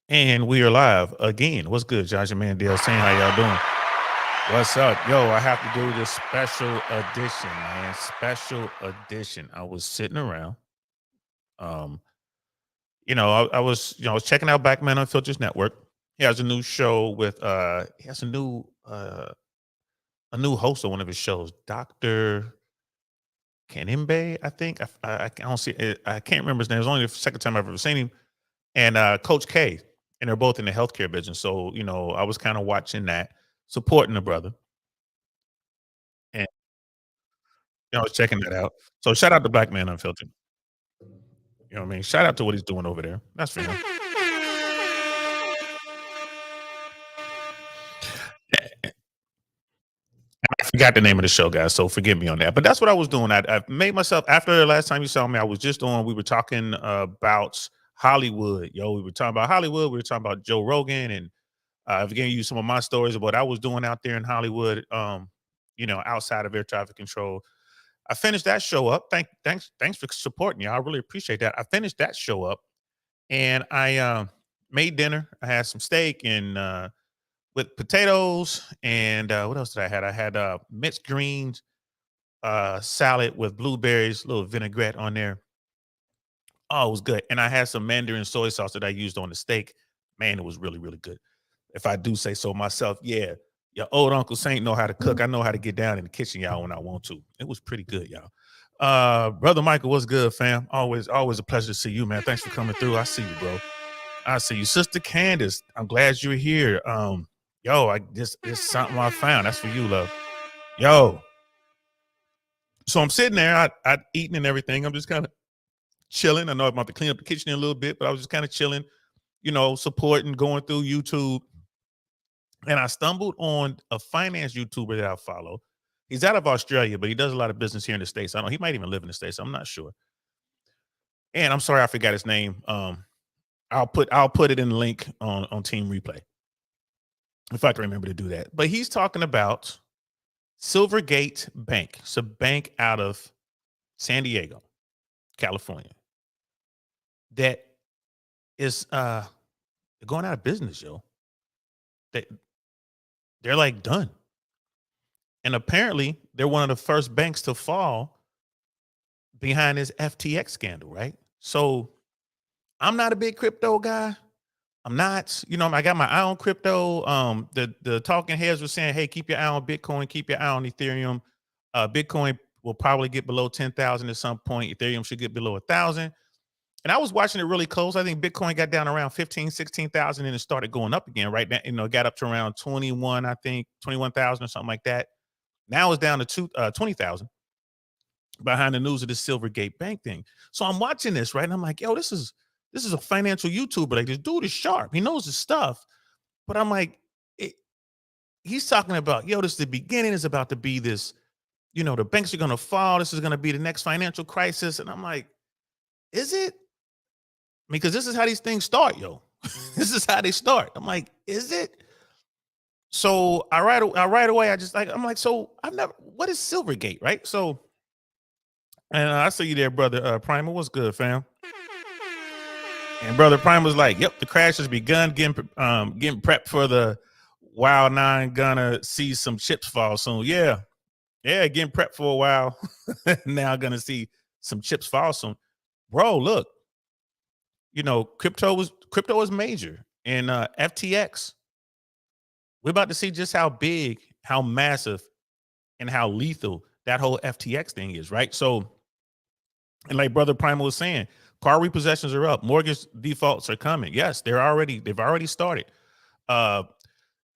And we are live again. What's good, Josh and Mandel saying how y'all doing? What's up? Yo, I have to do this special edition, man. Special edition. I was sitting around. Um, I was checking out Black Man Unfiltered Network. He has a new show with he has a new host on one of his shows, Dr. Kanimbe, I think. I don't see it. I can't remember his name. It's only the second time I've ever seen him. And Coach K, and they're both in the healthcare business. So, I was kind of watching that, supporting the brother, and I was checking that out. So shout out to Black Man Unfiltered. You know what I mean? Shout out to what he's doing over there. That's for him. I forgot the name of the show, guys. So forgive me on that. But that's what I was doing. I made myself after the last time you saw me. I was just on. We were talking about Hollywood, yo. We were talking about Hollywood. We were talking about Joe Rogan, and I've given you some of my stories of what I was doing out there in Hollywood. Outside of air traffic control. I finished that show up. Thanks for supporting you. I really appreciate that. I finished that show up, and I made dinner. I had some steak and with potatoes, and what else did I had? I had minced greens, salad with blueberries, a little vinaigrette on there. Oh, it was good. And I had some Mandarin soy sauce that I used on the steak. Man, it was really, really good. If I do say so myself, yeah. Your old Uncle Saint know how to cook. I know how to get down in the kitchen, y'all, when I want to. It was pretty good, y'all. Brother Michael, what's good, fam? Always a pleasure to see you, man. Thanks for coming through. I see you, bro. I see you. Sister Candace, I'm glad you're here. Yo, I this something I found. That's for you, love. Yo. So I'm sitting there, I eating and everything. I'm just kind of chilling. I know I'm about to clean up the kitchen in a little bit, but I was just kind of chilling, supporting, going through YouTube. And I stumbled on a finance YouTuber that I follow. He's out of Australia, but he does a lot of business here in the States. I don't know. He might even live in the States. I'm not sure. And I'm sorry I forgot his name. I'll put it in the link on Team Replay if I can remember to do that. But he's talking about Silvergate Bank. It's a bank out of San Diego, California, that is going out of business, yo. They they're like done. And apparently they're one of the first banks to fall behind this FTX scandal, right? So I'm not a big crypto guy. I'm not, I got my eye on crypto. The talking heads were saying, hey, keep your eye on Bitcoin, keep your eye on Ethereum. Bitcoin will probably get below 10,000 at some point. Ethereum should get below 1,000. And I was watching it really close. I think Bitcoin got down around 15, 16,000 and it started going up again, right? Now, it got up to around 21, I think, 21,000 or something like that. Now it's down to 20,000 behind the news of this Silvergate Bank thing. So I'm watching this, right? And I'm like, yo, this is a financial YouTuber. Like, this dude is sharp. He knows his stuff. But I'm like, he's talking about, yo, this is the beginning. It's about to be this, the banks are going to fall. This is going to be the next financial crisis. And I'm like, is it? Because this is how these things start, yo. This is how they start. I'm like, is it? So right away, I'm like, so what is Silvergate, right? So, and I see you there, brother Primer. What's good, fam? And brother Prime was like, "Yep, the crash has begun. Getting prepped for the Wild Nine. Gonna see some chips fall soon. Yeah, getting prepped for a while. Now gonna see some chips fall soon, bro. Look, crypto is major, and FTX. We're about to see just how big, how massive, and how lethal that whole FTX thing is, right? So, and like brother Primal was saying, car repossessions are up, mortgage defaults are coming. Yes, they've already started. Uh,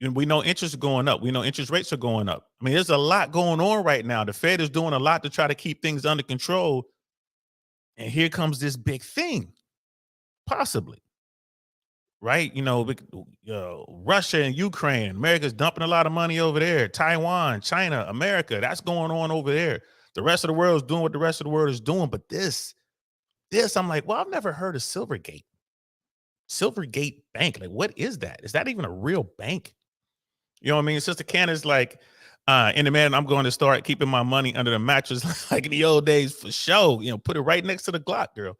and we know interest is going up. We know interest rates are going up. I mean, there's a lot going on right now. The Fed is doing a lot to try to keep things under control. And here comes this big thing, possibly, right? Russia and Ukraine. America's dumping a lot of money over there. Taiwan, China, America. That's going on over there. The rest of the world is doing what the rest of the world is doing. But this, I'm like, well, I've never heard of Silvergate. Silvergate Bank. Like, what is that? Is that even a real bank? You know what I mean? Sister Candace, like, in the man, I'm going to start keeping my money under the mattress like in the old days for sure. Put it right next to the Glock, girl.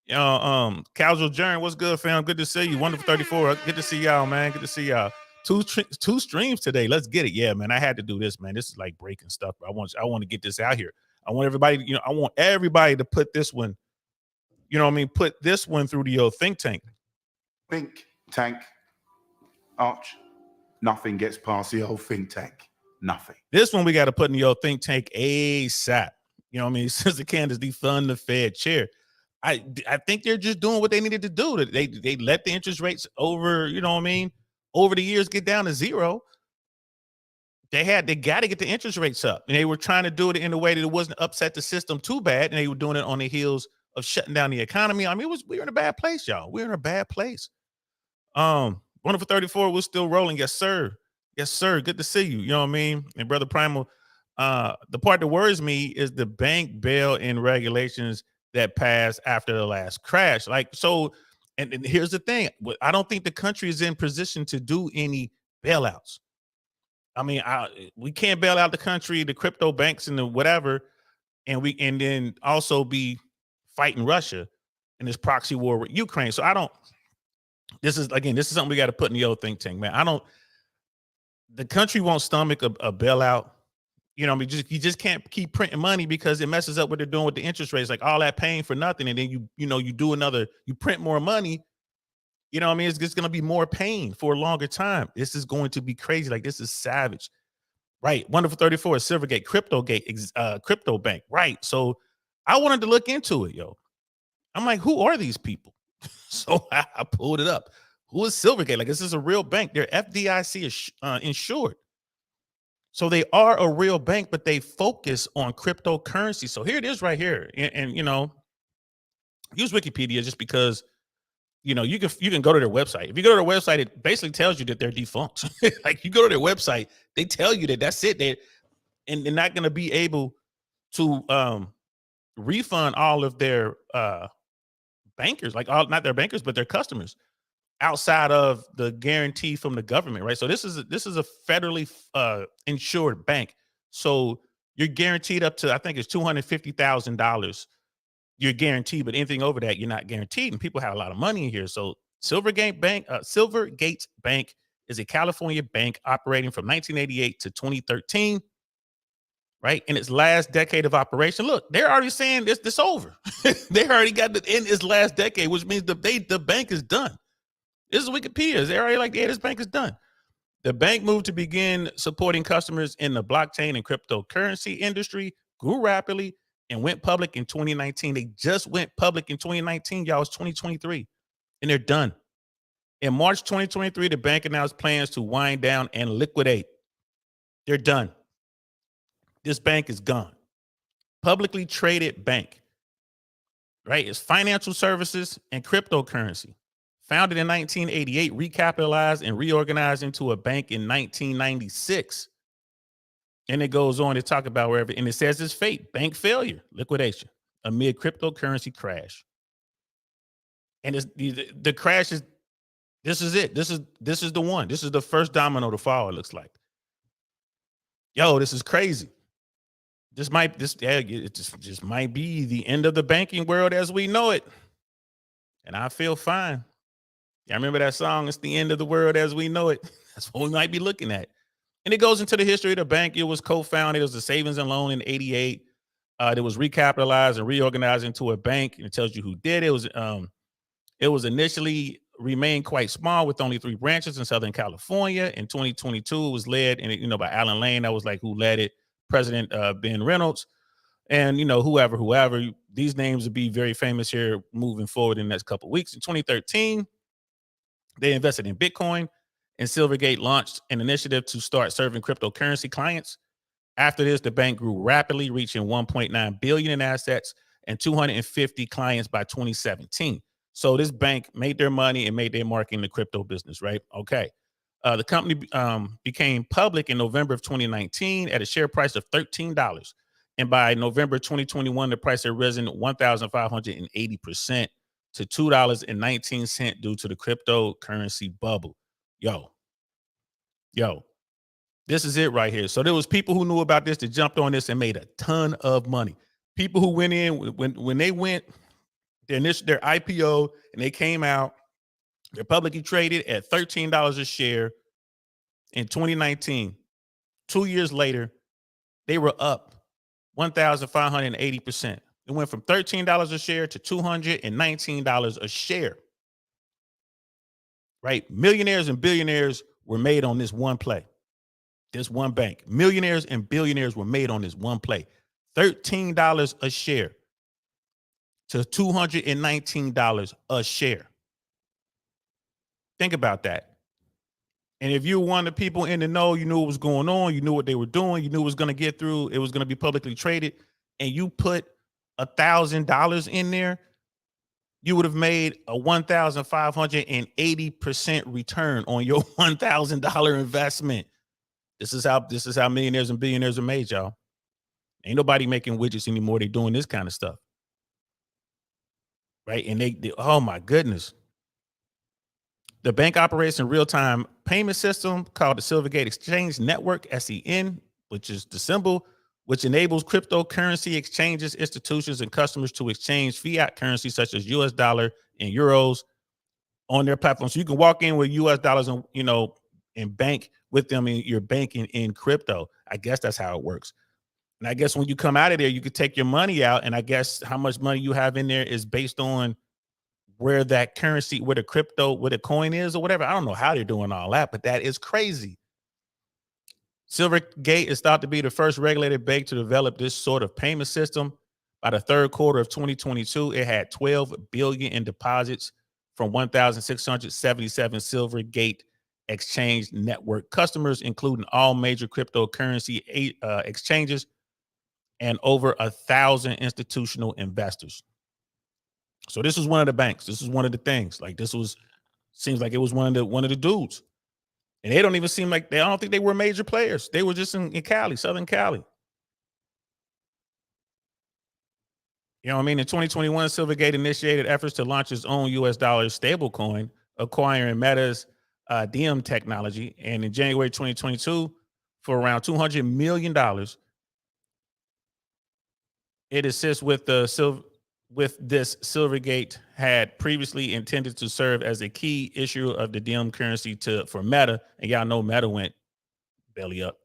Casual Journey, what's good, fam? Good to see you. Wonderful 34. Good to see y'all, man. Good to see y'all. Two streams today. Let's get it. Yeah, man. I had to do this, man. This is like breaking stuff. I want to get this out here. I want everybody, I want everybody to put this one, put this one through the think tank. Think tank. Arch. Nothing gets past the old think tank. Nothing. This one we got to put in your think tank ASAP. You know what I mean? Since the Kansas defund the Fed chair. I think they're just doing what they needed to do. They let the interest rates over, over the years get down to zero. They got to get the interest rates up. And they were trying to do it in a way that it wasn't upset the system too bad. And they were doing it on the heels of shutting down the economy. I mean, we were in a bad place, y'all. We're in a bad place. Wonderful 34 was still rolling. Yes, sir. Yes, sir. Good to see you. You know what I mean? And Brother Primal, the part that worries me is the bank bail-in regulations that passed after the last crash. And here's the thing. I don't think the country is in position to do any bailouts. I mean, we can't bail out the country, the crypto banks and the whatever, and then also be fighting Russia in this proxy war with Ukraine. So this is something we got to put in the old think tank, man. The country won't stomach a bailout. You just can't keep printing money because it messes up what they're doing with the interest rates, like all that paying for nothing. And then you print more money. You know what I mean? It's just going to be more pain for a longer time. This is going to be crazy. Like, this is savage. Right. Wonderful 34, Silvergate, Crypto Bank. Right. So I wanted to look into it, yo. I'm like, who are these people? So I pulled it up. Who is Silvergate? Like, this is a real bank. They're FDIC insured. So they are a real bank, but they focus on cryptocurrency. So here it is right here. And use Wikipedia just because, you can go to their website. If you go to their website, it basically tells you that they're defunct. Like, you go to their website, they tell you that that's it. They're not going to be able to refund all of their bankers, not their bankers, but their customers, outside of the guarantee from the government, right? So this is a federally insured bank. So you're guaranteed up to, I think it's $250,000. You're guaranteed, but anything over that, you're not guaranteed. And people have a lot of money in here. So Silvergate Bank is a California bank operating from 1988 to 2013. Right? In its last decade of operation. Look, they're already saying this over. They already got in its last decade, which means the bank is done. This is Wikipedia. They're already like, yeah, this bank is done. The bank moved to begin supporting customers in the blockchain and cryptocurrency industry, grew rapidly, and went public in 2019. They just went public in 2019, y'all. It's 2023, and they're done. In March 2023, the bank announced plans to wind down and liquidate. They're done. This bank is gone. Publicly traded bank, right? It's financial services and cryptocurrency. Founded in 1988, recapitalized and reorganized into a bank in 1996. And it goes on to talk about wherever, and it says its fate, bank failure, liquidation, amid cryptocurrency crash. And the crash is, this is it. This is the one. This is the first domino to fall, it looks like. Yo, this is crazy. It just might be the end of the banking world as we know it. And I feel fine. Yeah, I remember that song, It's the End of the World as We Know It. That's what we might be looking at. And it goes into the history of the bank. It was co-founded. It was a savings and loan in 88. It was recapitalized and reorganized into a bank. And it tells you who did it. It was initially remained quite small with only 3 branches in Southern California. In 2022, it was led by Alan Lane. That was like who led it. President Ben Reynolds. And, whoever, these names will be very famous here moving forward in the next couple of weeks. In 2013, they invested in Bitcoin, and Silvergate launched an initiative to start serving cryptocurrency clients. After this, the bank grew rapidly, reaching $1.9 billion in assets and 250 clients by 2017. So this bank made their money and made their mark in the crypto business, right? Okay. The company became public in November of 2019 at a share price of $13. And by November 2021, the price had risen 1,580% to $2.19 due to the cryptocurrency bubble. Yo, this is it right here. So there was people who knew about this that jumped on this and made a ton of money. People who went in when they went their IPO, and they came out. They're publicly traded at $13 a share in 2019. 2 years later, they were up 1,580%. It went from $13 a share to $219 a share. Right? Millionaires and billionaires were made on this one play. This one bank. Millionaires and billionaires were made on this one play. $13 a share to $219 a share. Think about that. And if you were one of the people in the know, you knew what was going on, you knew what they were doing, you knew it was going to get through, it was going to be publicly traded, and you put $1,000 in there, you would have made a 1,580% return on your $1,000 investment. This is how millionaires and billionaires are made, y'all. Ain't nobody making widgets anymore. They're doing this kind of stuff. Right? And they oh my goodness. The bank operates in real-time payment system called the Silvergate Exchange Network, SEN, which is the symbol, which enables cryptocurrency exchanges, institutions, and customers to exchange fiat currency such as US dollar and euros on their platform. So you can walk in with US dollars and, and bank with them, and you're banking in crypto. I guess that's how it works. And I guess when you come out of there, you could take your money out, and I guess how much money you have in there is based on where that currency, where the crypto, where the coin is or whatever. I don't know how they're doing all that, but that is crazy. Silvergate is thought to be the first regulated bank to develop this sort of payment system. By the third quarter of 2022, it had $12 billion in deposits from 1,677 Silvergate Exchange Network customers, including all major cryptocurrency exchanges and over 1,000 institutional investors. So this was one of the banks. This is one of the things. Like seems like it was one of the dudes. And they don't even seem like I don't think they were major players. They were just in Cali, Southern Cali. You know what I mean? In 2021, Silvergate initiated efforts to launch its own US dollar stablecoin, acquiring Meta's Diem technology. And in January 2022, for around $200 million, it assists with this. Silvergate had previously intended to serve as a key issuer of the Diem currency for Meta, and y'all know Meta went belly up.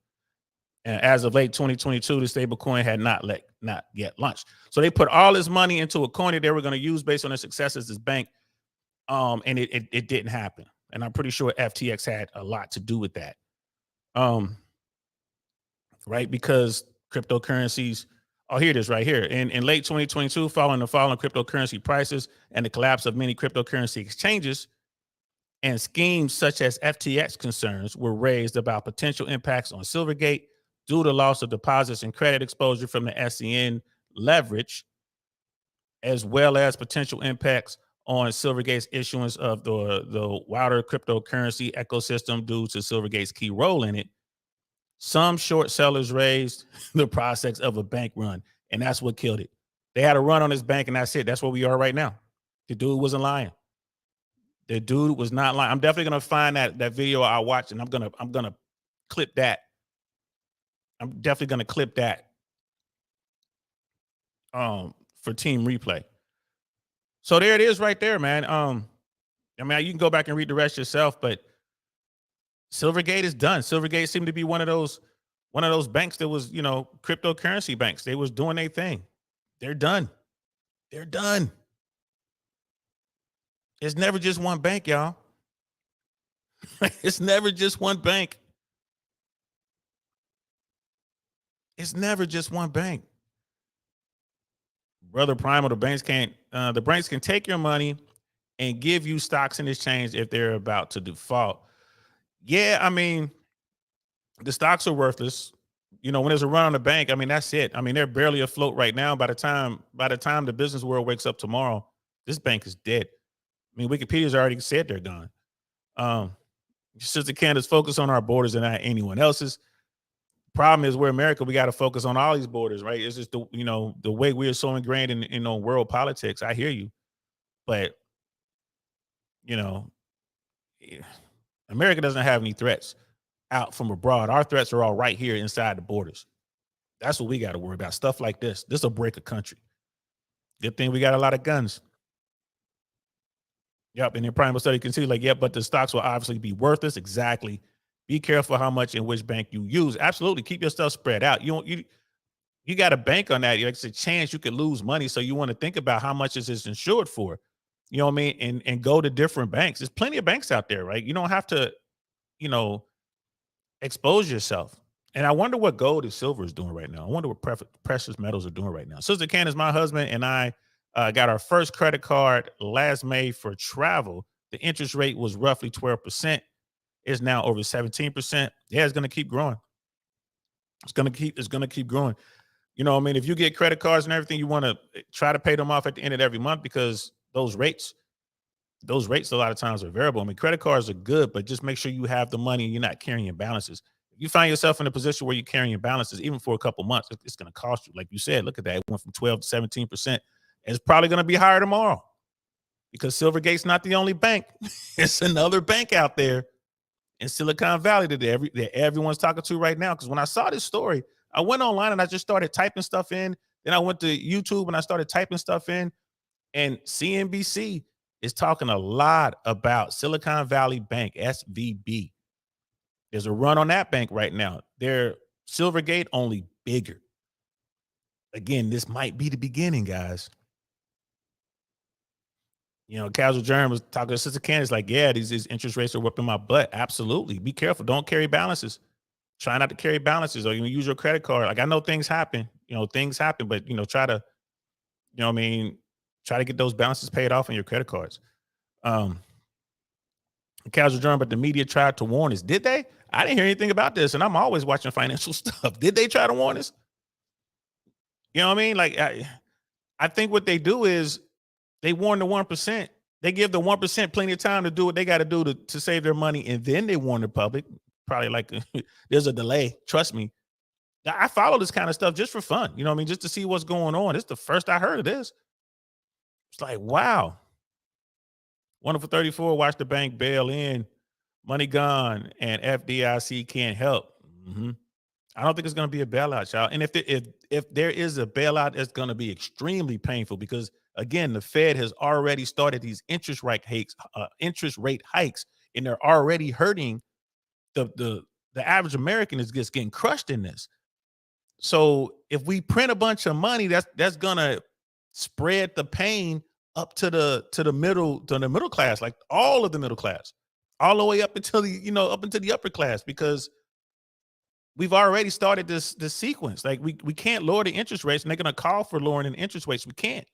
And as of late 2022, the stablecoin had not yet launched. So they put all this money into a coin that they were going to use based on their success as this bank, and it didn't happen. And I'm pretty sure FTX had a lot to do with that, right? Because cryptocurrencies. Oh, here it is right here. In late 2022, following the fall in cryptocurrency prices and the collapse of many cryptocurrency exchanges, and schemes such as FTX concerns were raised about potential impacts on Silvergate due to loss of deposits and credit exposure from the SEN leverage, as well as potential impacts on Silvergate's issuance of the wider cryptocurrency ecosystem due to Silvergate's key role in it. Some short sellers raised the prospects of a bank run, and that's what killed it. They had a run on this bank, and that's it. That's where we are right now. The dude wasn't lying. The dude was not lying. I'm definitely gonna find that video I watched, and I'm gonna clip that. I'm definitely gonna clip that for Team Replay. So there it is right there, man. I mean, you can go back and read the rest yourself, but Silvergate is done. Silvergate seemed to be one of those banks that was, cryptocurrency banks. They was doing their thing. They're done. They're done. It's never just one bank, y'all. It's never just one bank. It's never just one bank. Brother Primal, the banks can take your money and give you stocks in exchange if they're about to default. Yeah, I mean, the stocks are worthless. When there's a run on the bank, I mean, that's it. I mean, they're barely afloat right now. By the time the business world wakes up tomorrow, this bank is dead. I mean, Wikipedia's already said they're gone. Sister Candace, focus on our borders and not anyone else's. Problem is, we're America. We got to focus on all these borders, right? It's just the way we are so ingrained in world politics. I hear you, but America doesn't have any threats out from abroad. Our threats are all right here inside the borders. That's what we got to worry about. Stuff like this. This will break a country. Good thing we got a lot of guns. Yep. And then Primal study can see like, yeah, but the stocks will obviously be worthless. Exactly. Be careful how much in which bank you use. Absolutely. Keep your stuff spread out. You got to bank on that. It's a chance you could lose money. So you want to think about how much is this insured for. You know what I mean? And go to different banks. There's plenty of banks out there, right? You don't have to, you know, expose yourself. And I wonder what gold and silver is doing right now. I wonder what precious metals are doing right now. Sister Candace, my husband and I got our first credit card last May for travel. The interest rate was roughly 12%. It's now over 17%. Yeah, it's going to keep growing. It's going to keep growing. You know, I mean, if you get credit cards and everything, you want to try to pay them off at the end of every month because those rates a lot of times are variable. I mean, credit cards are good, but just make sure you have the money and you're not carrying balances. If you find yourself in a position where you're carrying balances, even for a couple months, it's going to cost you. Like you said, look at that. It went from 12 to 17%. It's probably going to be higher tomorrow because Silvergate's not the only bank. It's another bank out there in Silicon Valley that everyone's talking to right now. Because when I saw this story, I went online and I just started typing stuff in. Then I went to YouTube and I started typing stuff in. And CNBC is talking a lot about Silicon Valley Bank, SVB. There's a run on that bank right now. They're Silvergate, only bigger. Again, this might be the beginning, guys. You know, Casual Germ was talking to Sister Candace, like, yeah, these interest rates are whipping my butt. Absolutely. Be careful. Don't carry balances. Try not to carry balances or even use your credit card. Like, I know things happen, but, try to, try to get those balances paid off on your credit cards. Casual Germ, but the media tried to warn us. Did they? I didn't hear anything about this, and I'm always watching financial stuff. Did they try to warn us? You know what I mean? Like, I think what they do is they warn the 1%. They give the 1% plenty of time to do what they got to do to save their money, and then they warn the public. Probably like there's a delay. Trust me. I follow this kind of stuff just for fun. You know what I mean? Just to see what's going on. This is the first I heard of this. It's like, wow. Wonderful 34, watch the bank bail in, money gone, and FDIC can't help. I don't think it's going to be a bailout, y'all. And if there is a bailout, it's going to be extremely painful because, again, the Fed has already started these interest rate hikes, and they're already hurting the average American is just getting crushed in this. So if we print a bunch of money, that's going to spread the pain up to the middle class, like all of the middle class, all the way up until the upper class, because we've already started this sequence. Like we can't lower the interest rates, and they're going to call for lowering the interest rates. We can't,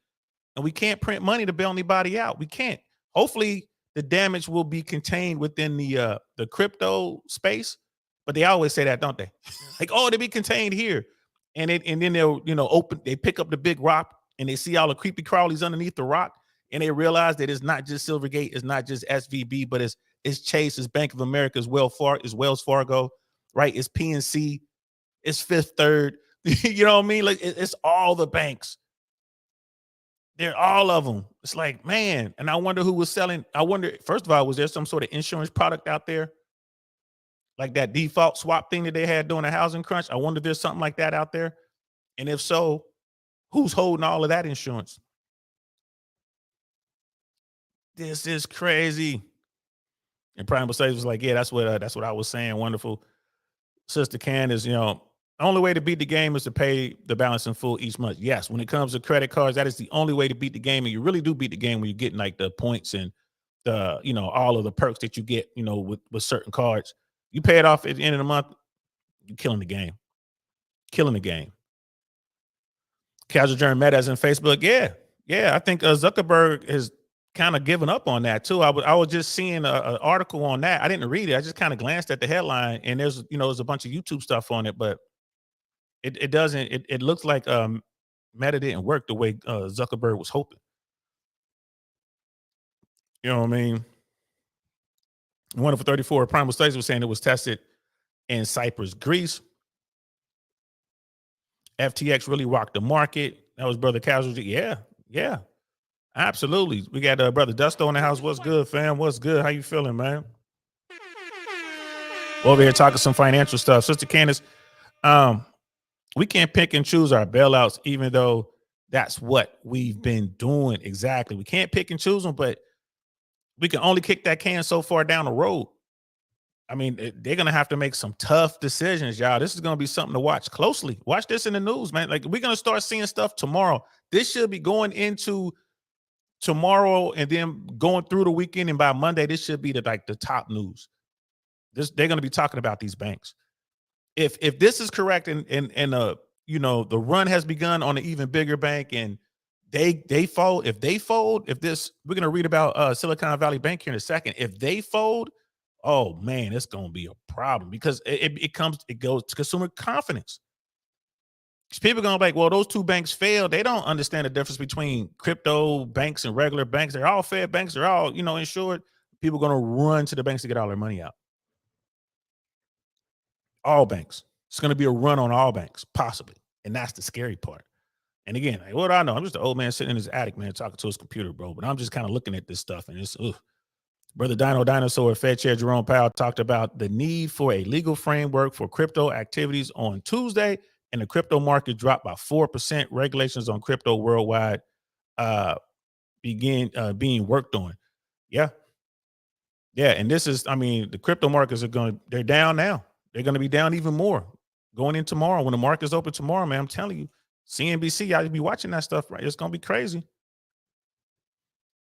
and we can't print money to bail anybody out. We can't. Hopefully, the damage will be contained within the crypto space, but they always say that, don't they? Like, oh, they be contained here, and then they'll open. They pick up the big rock, and they see all the creepy crawlies underneath the rock, and they realize that it's not just Silvergate, it's not just SVB, but it's Chase, it's Bank of America, it's Wells Fargo, right? It's PNC, it's Fifth Third. You know what I mean? Like it's all the banks. They're all of them. It's like, man, and I wonder who was selling. I wonder, first of all, was there some sort of insurance product out there? Like that default swap thing that they had during the housing crunch? I wonder if there's something like that out there. And if so, who's holding all of that insurance? This is crazy. And Primal Sage was like, yeah, that's what I was saying. Wonderful. Sister Candace, the only way to beat the game is to pay the balance in full each month. Yes, when it comes to credit cards, that is the only way to beat the game. And you really do beat the game when you're getting like the points and the, all of the perks that you get, with certain cards. You pay it off at the end of the month, you're killing the game. Killing the game. Casual Journey Metas in Facebook. Yeah. I think Zuckerberg has kind of given up on that too. I was just seeing an article on that. I didn't read it. I just kind of glanced at the headline, and there's a bunch of YouTube stuff on it, but it doesn't. It looks like Meta didn't work the way Zuckerberg was hoping. You know what I mean? Wonderful 34. Primal States was saying it was tested in Cyprus, Greece. FTX really rocked the market. That was Brother Casualty. Yeah. Absolutely. We got Brother Dusto in the house. What's good, fam? What's good? How you feeling, man? Over here talking some financial stuff. Sister Candace, we can't pick and choose our bailouts, even though that's what we've been doing. Exactly. We can't pick and choose them, but we can only kick that can so far down the road. I mean, they're gonna have to make some tough decisions, y'all. This is gonna be something to watch closely. Watch this in the news, man. Like we're gonna start seeing stuff tomorrow. This should be going into tomorrow and then going through the weekend. And by Monday, this should be the top news. They're gonna be talking about these banks. If this is correct and the run has begun on an even bigger bank and they fold, if this we're gonna read about Silicon Valley Bank here in a second. If they fold, oh man, it's gonna be a problem because it goes to consumer confidence. People are gonna be like, well, those two banks failed. They don't understand the difference between crypto banks and regular banks. They're all Fed banks, they're all insured. People are gonna run to the banks to get all their money out. All banks. It's gonna be a run on all banks, possibly. And that's the scary part. And again, like, what do I know? I'm just an old man sitting in his attic, man, talking to his computer, bro. But I'm just kind of looking at this stuff, and it's Brother Dino Dinosaur, Fed Chair Jerome Powell talked about the need for a legal framework for crypto activities on Tuesday, and the crypto market dropped by 4%. Regulations on crypto worldwide begin being worked on. Yeah. Yeah. And this is, the crypto markets they're down now. They're going to be down even more going in tomorrow. When the market's open tomorrow, man, I'm telling you, CNBC, y'all be watching that stuff, right? It's going to be crazy.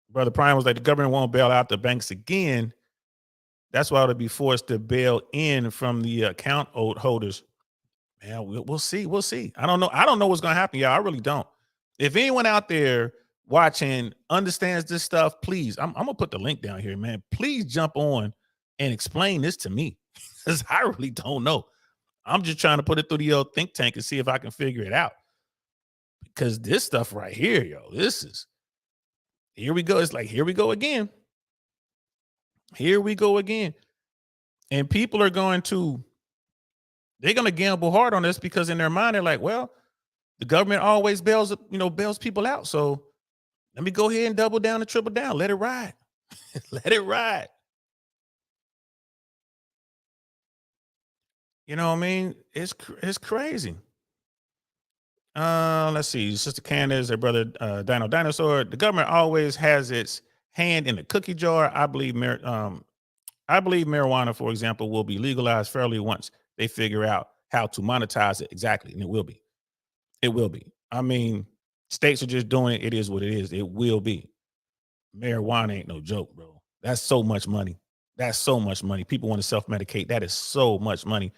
Brother Prime was like, the government won't bail out the banks again. That's why they'll be forced to bail in from the account holders. Man, we'll see. We'll see. I don't know. I don't know what's going to happen. Yeah, I really don't. If anyone out there watching understands this stuff, please, I'm going to put the link down here, man. Please jump on and explain this to me because I really don't know. I'm just trying to put it through the old think tank and see if I can figure it out. Because this stuff right here, here we go. It's like, here we go again. Here we go again. And people are they're going to gamble hard on this because in their mind, they're like, well, the government always bails people out. So let me go ahead and double down and triple down. Let it ride. Let it ride. You know what I mean? It's crazy. Let's see. Sister Candace, her brother Dino Dinosaur. The government always has its hand in the cookie jar. I believe marijuana, for example, will be legalized fairly once they figure out how to monetize it. Exactly. And it will be. It will be. States are just doing it. It is what it is. It will be. Marijuana ain't no joke, bro. That's so much money. That's so much money. People want to self-medicate. That is so much money.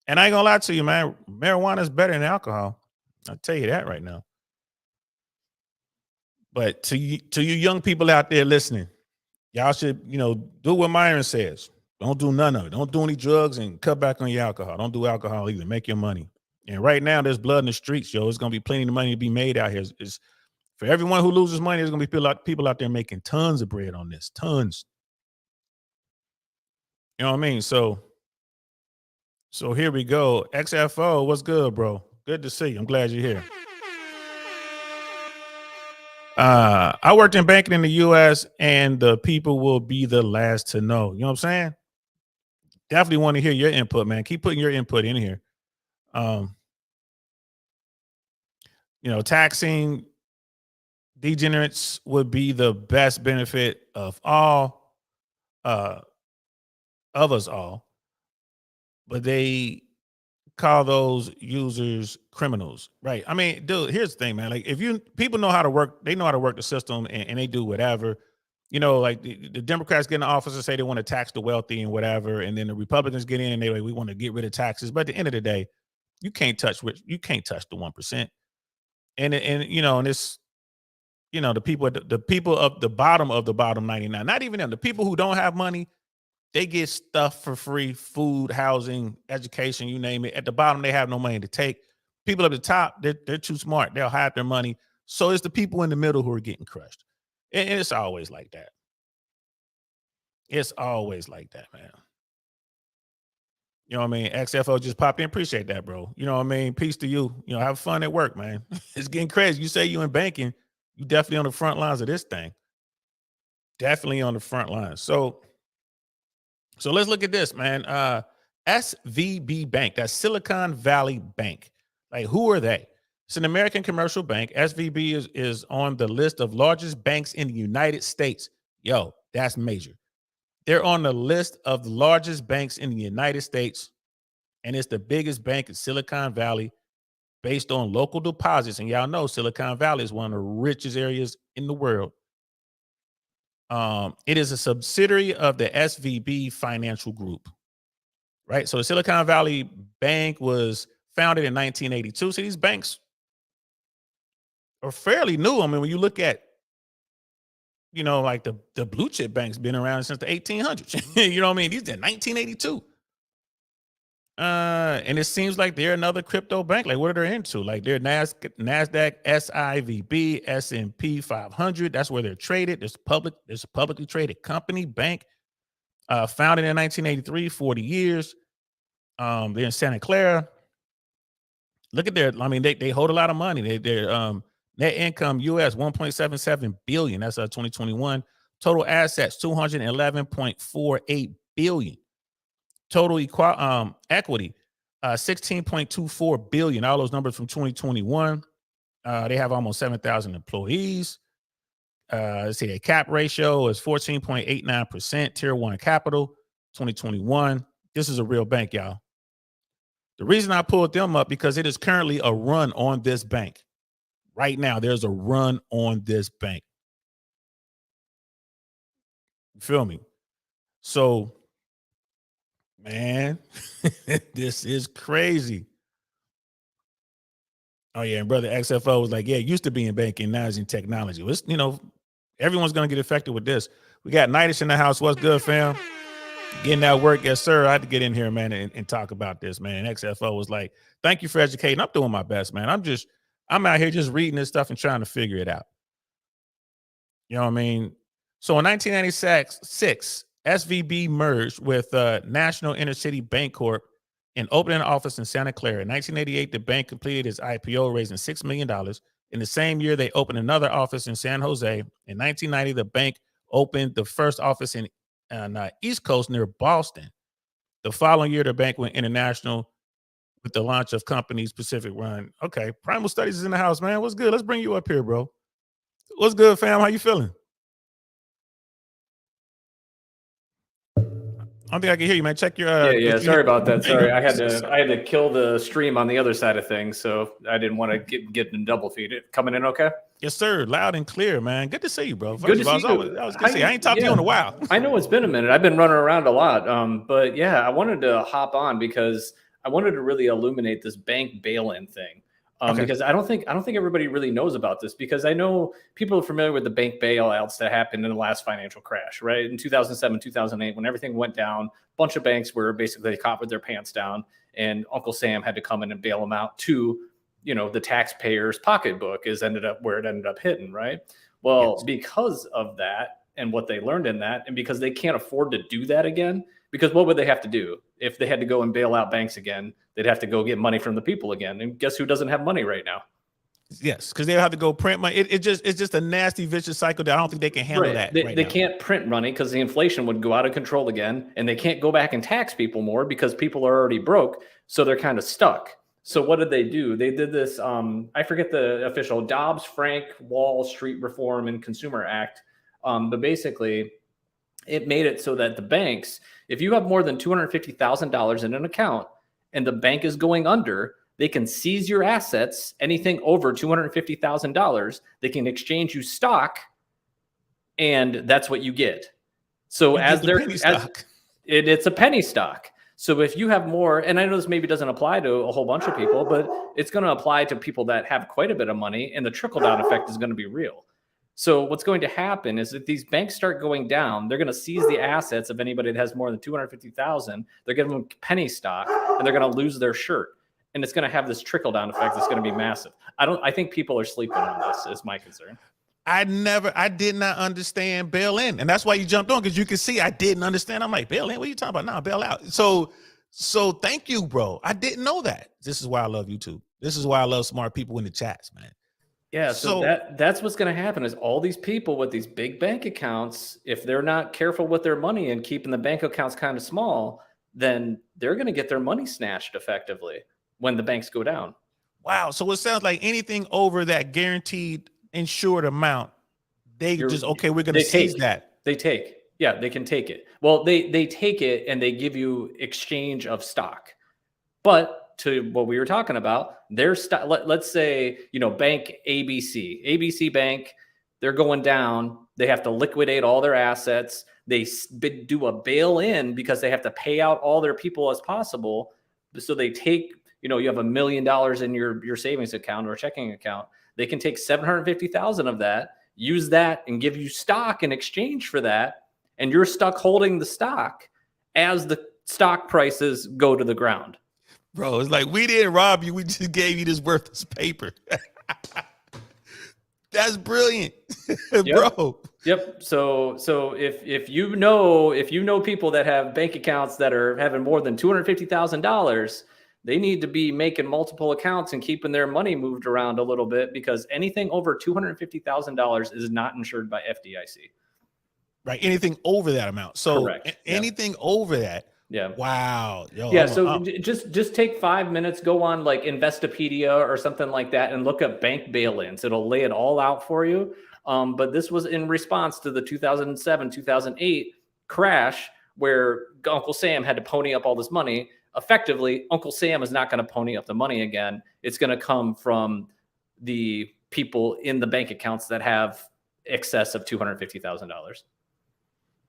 And I ain't gonna lie to you, man. Marijuana is better than alcohol. I'll tell you that right now. But to you young people out there listening, y'all should, do what Myron says. Don't do none of it. Don't do any drugs and cut back on your alcohol. Don't do alcohol either. Make your money. And right now, there's blood in the streets, yo. It's gonna be plenty of money to be made out here. It's for everyone who loses money, there's gonna be people out there making tons of bread on this. Tons. You know what I mean? So here we go. XFO, what's good, bro? Good to see you. I'm glad you're here. I worked in banking in the U.S. and the people will be the last to know. You know what I'm saying? Definitely want to hear your input, man. Keep putting your input in here. Taxing degenerates would be the best benefit of all, of us all, but they call those users criminals, right? Dude, here's the thing, man. Like, people know how to work, they know how to work the system, and they do whatever. Like the Democrats get in the office and say they want to tax the wealthy and whatever, and then the Republicans get in and they like, we want to get rid of taxes. But at the end of the day, you can't touch the 1%. And it's the people of the bottom 99, not even them, the people who don't have money, they get stuff for free: food, housing, education, you name it. At the bottom, they have no money to take. People at the top, they're too smart. They'll hide their money. So it's the people in the middle who are getting crushed. And it's always like that. It's always like that, man. You know what I mean? XFO just popped in. Appreciate that, bro. You know what I mean? Peace to you. Have fun at work, man. It's getting crazy. You say you in banking, you definitely on the front lines of this thing. Definitely on the front lines. So let's look at this, man. SVB Bank, that's Silicon Valley Bank. Like, who are they? It's an American commercial bank. SVB is on the list of largest banks in the United States. Yo, That's major. They're on the list of the largest banks in the United States, and it's the biggest bank in Silicon Valley based on local deposits. And y'all know Silicon Valley is one of the richest areas in the world. It is a subsidiary of the SVB Financial Group, right? So the Silicon Valley Bank was founded in 1982. So these banks are fairly new. I mean, when you look at, like the blue chip banks been around since the 1800s. You know what I mean? These are 1982. And it seems like they're another crypto bank. Like, what are they into? Like, they're NASDAQ, SIVB, S&P 500. That's where they're traded. There's a publicly traded company, bank, founded in 1983, 40 years. They're in Santa Clara. Look at they hold a lot of money. Their net income US 1.77 billion. That's 2021. Total assets 211.48 billion. Total equity 16.24 billion. All those numbers from 2021. They have almost 7,000 employees. Let's see, their cap ratio is 14.89%. Tier 1 capital 2021. This is a real bank, y'all. The reason I pulled them up because it is currently a run on this bank. Right now, there's a run on this bank. You feel me? So, man, this is crazy. Oh, yeah, and brother XFO was like, yeah, it used to be in banking, now it's in technology. It's, everyone's going to get affected with this. We got Nightish in the house. What's good, fam? Getting that work, yes, sir. I had to get in here, man, and talk about this, man. XFO was like, thank you for educating. I'm doing my best, man. I'm out here just reading this stuff and trying to figure it out. You know what I mean? So in 1996, SVB merged with National Intercity Bancorp and opened an office in Santa Clara. In 1988, the bank completed its IPO, raising $6 million. In the same year, they opened another office in San Jose. In 1990, the bank opened the first office on the East Coast near Boston. The following year, the bank went international with the launch of company's Pacific Run. Okay, Primal Studies is in the house, man. What's good? Let's bring you up here, bro. What's good, fam? How you feeling? I don't think I can hear you, man. Check your. Yeah. Sorry about that. Sorry, I had to kill the stream on the other side of things, so I didn't want to get in double feed. It coming in okay? Yes, sir. Loud and clear, man. Good to see you, bro. Good to see you. I was gonna say I ain't talked to you in a while. I know it's been a minute. I've been running around a lot. But yeah, I wanted to hop on because I wanted to really illuminate this bank bail-in thing. Okay. Because I don't think everybody really knows about this, because I know people are familiar with the bank bailouts that happened in the last financial crash, right? In 2007, 2008, when everything went down, a bunch of banks were basically caught with their pants down, and Uncle Sam had to come in and bail them out to, the taxpayer's pocketbook ended up where it ended up hitting, right? Well, yes. Because of that and what they learned in that, and because they can't afford to do that again, because what would they have to do if they had to go and bail out banks again? They'd have to go get money from the people again. And guess who doesn't have money right now? Yes, because they have to go print money. It's just a nasty, vicious cycle that I don't think they can handle that. They can't print money because the inflation would go out of control again, and they can't go back and tax people more because people are already broke. So they're kind of stuck. So what did they do? They did this. I forget the official Dobbs-Frank Wall Street Reform and Consumer Act. But basically, it made it so that the banks, if you have more than $250,000 in an account and the bank is going under, they can seize your assets. Anything over $250,000, they can exchange you stock, and that's what you get. So it's a penny stock. So if you have more, and I know this maybe doesn't apply to a whole bunch of people, but it's going to apply to people that have quite a bit of money, and the trickle-down effect is going to be real. So what's going to happen is if these banks start going down, they're going to seize the assets of anybody that has more than 250,000. They're giving them penny stock, and they're going to lose their shirt. And it's going to have this trickle down effect that's going to be massive. I think people are sleeping on this, is my concern. I did not understand bail in. And that's why you jumped on, because you can see I didn't understand. I'm like, bail in? What are you talking about? Nah, bail out. So thank you, bro. I didn't know that. This is why I love YouTube. This is why I love smart people in the chats, man. Yeah, so that's what's going to happen is all these people with these big bank accounts, if they're not careful with their money and keeping the bank accounts kind of small, then they're going to get their money snatched effectively when the banks go down. Wow. So it sounds like anything over that guaranteed insured amount, we're going to seize that. They take. Yeah, they can take it. Well, they take it and they give you exchange of stock. But to what we were talking about, their stock, let's say, bank ABC Bank, they're going down. They have to liquidate all their assets. They do a bail in because they have to pay out all their people as possible. So they take, you have $1 million in your savings account or checking account. They can take 750,000 of that, use that, and give you stock in exchange for that. And you're stuck holding the stock as the stock prices go to the ground. Bro, it's like we didn't rob you. We just gave you this worthless paper. That's brilliant, bro. Yep. So if you know people that have bank accounts that are having more than $250,000, they need to be making multiple accounts and keeping their money moved around a little bit, because anything over $250,000 is not insured by FDIC. Right. Anything over that amount. So correct. Anything over that. Yeah. Wow. Yo, yeah. Just take 5 minutes, go on like Investopedia or something like that and look up bank bail-ins. It'll lay it all out for you. But this was in response to the 2007, 2008 crash where Uncle Sam had to pony up all this money. Effectively, Uncle Sam is not going to pony up the money again. It's going to come from the people in the bank accounts that have excess of $250,000.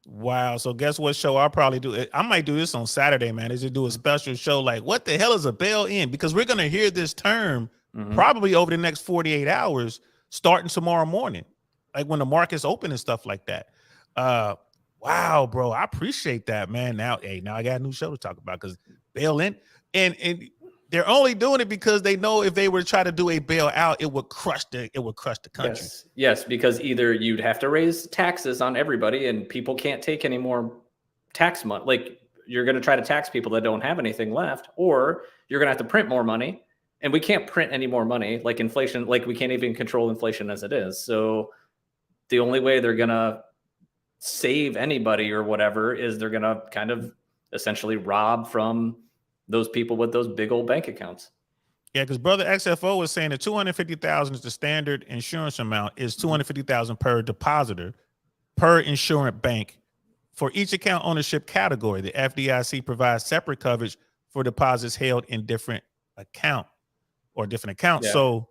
Wow. So guess what show I'll probably do? I might do this on Saturday, man. Is to do a special show like what the hell is a bail-in? Because we're going to hear this term probably over the next 48 hours, starting tomorrow morning, like when the market's open and stuff like that. Wow, bro. I appreciate that, man. Now I got a new show to talk about, because bail-in and they're only doing it because they know if they were to try to do a bailout, it would crush the country. Yes, because either you'd have to raise taxes on everybody and people can't take any more tax money. Like, you're going to try to tax people that don't have anything left, or you're going to have to print more money, and we can't print any more money. Like inflation, like we can't even control inflation as it is. So the only way they're going to save anybody or whatever is they're going to kind of essentially rob from those people with those big old bank accounts. Yeah, because Brother XFO was saying that 250,000 is the standard insurance amount, is 250,000 per depositor per insurance bank. For each account ownership category, the FDIC provides separate coverage for deposits held in different accounts. Yeah. So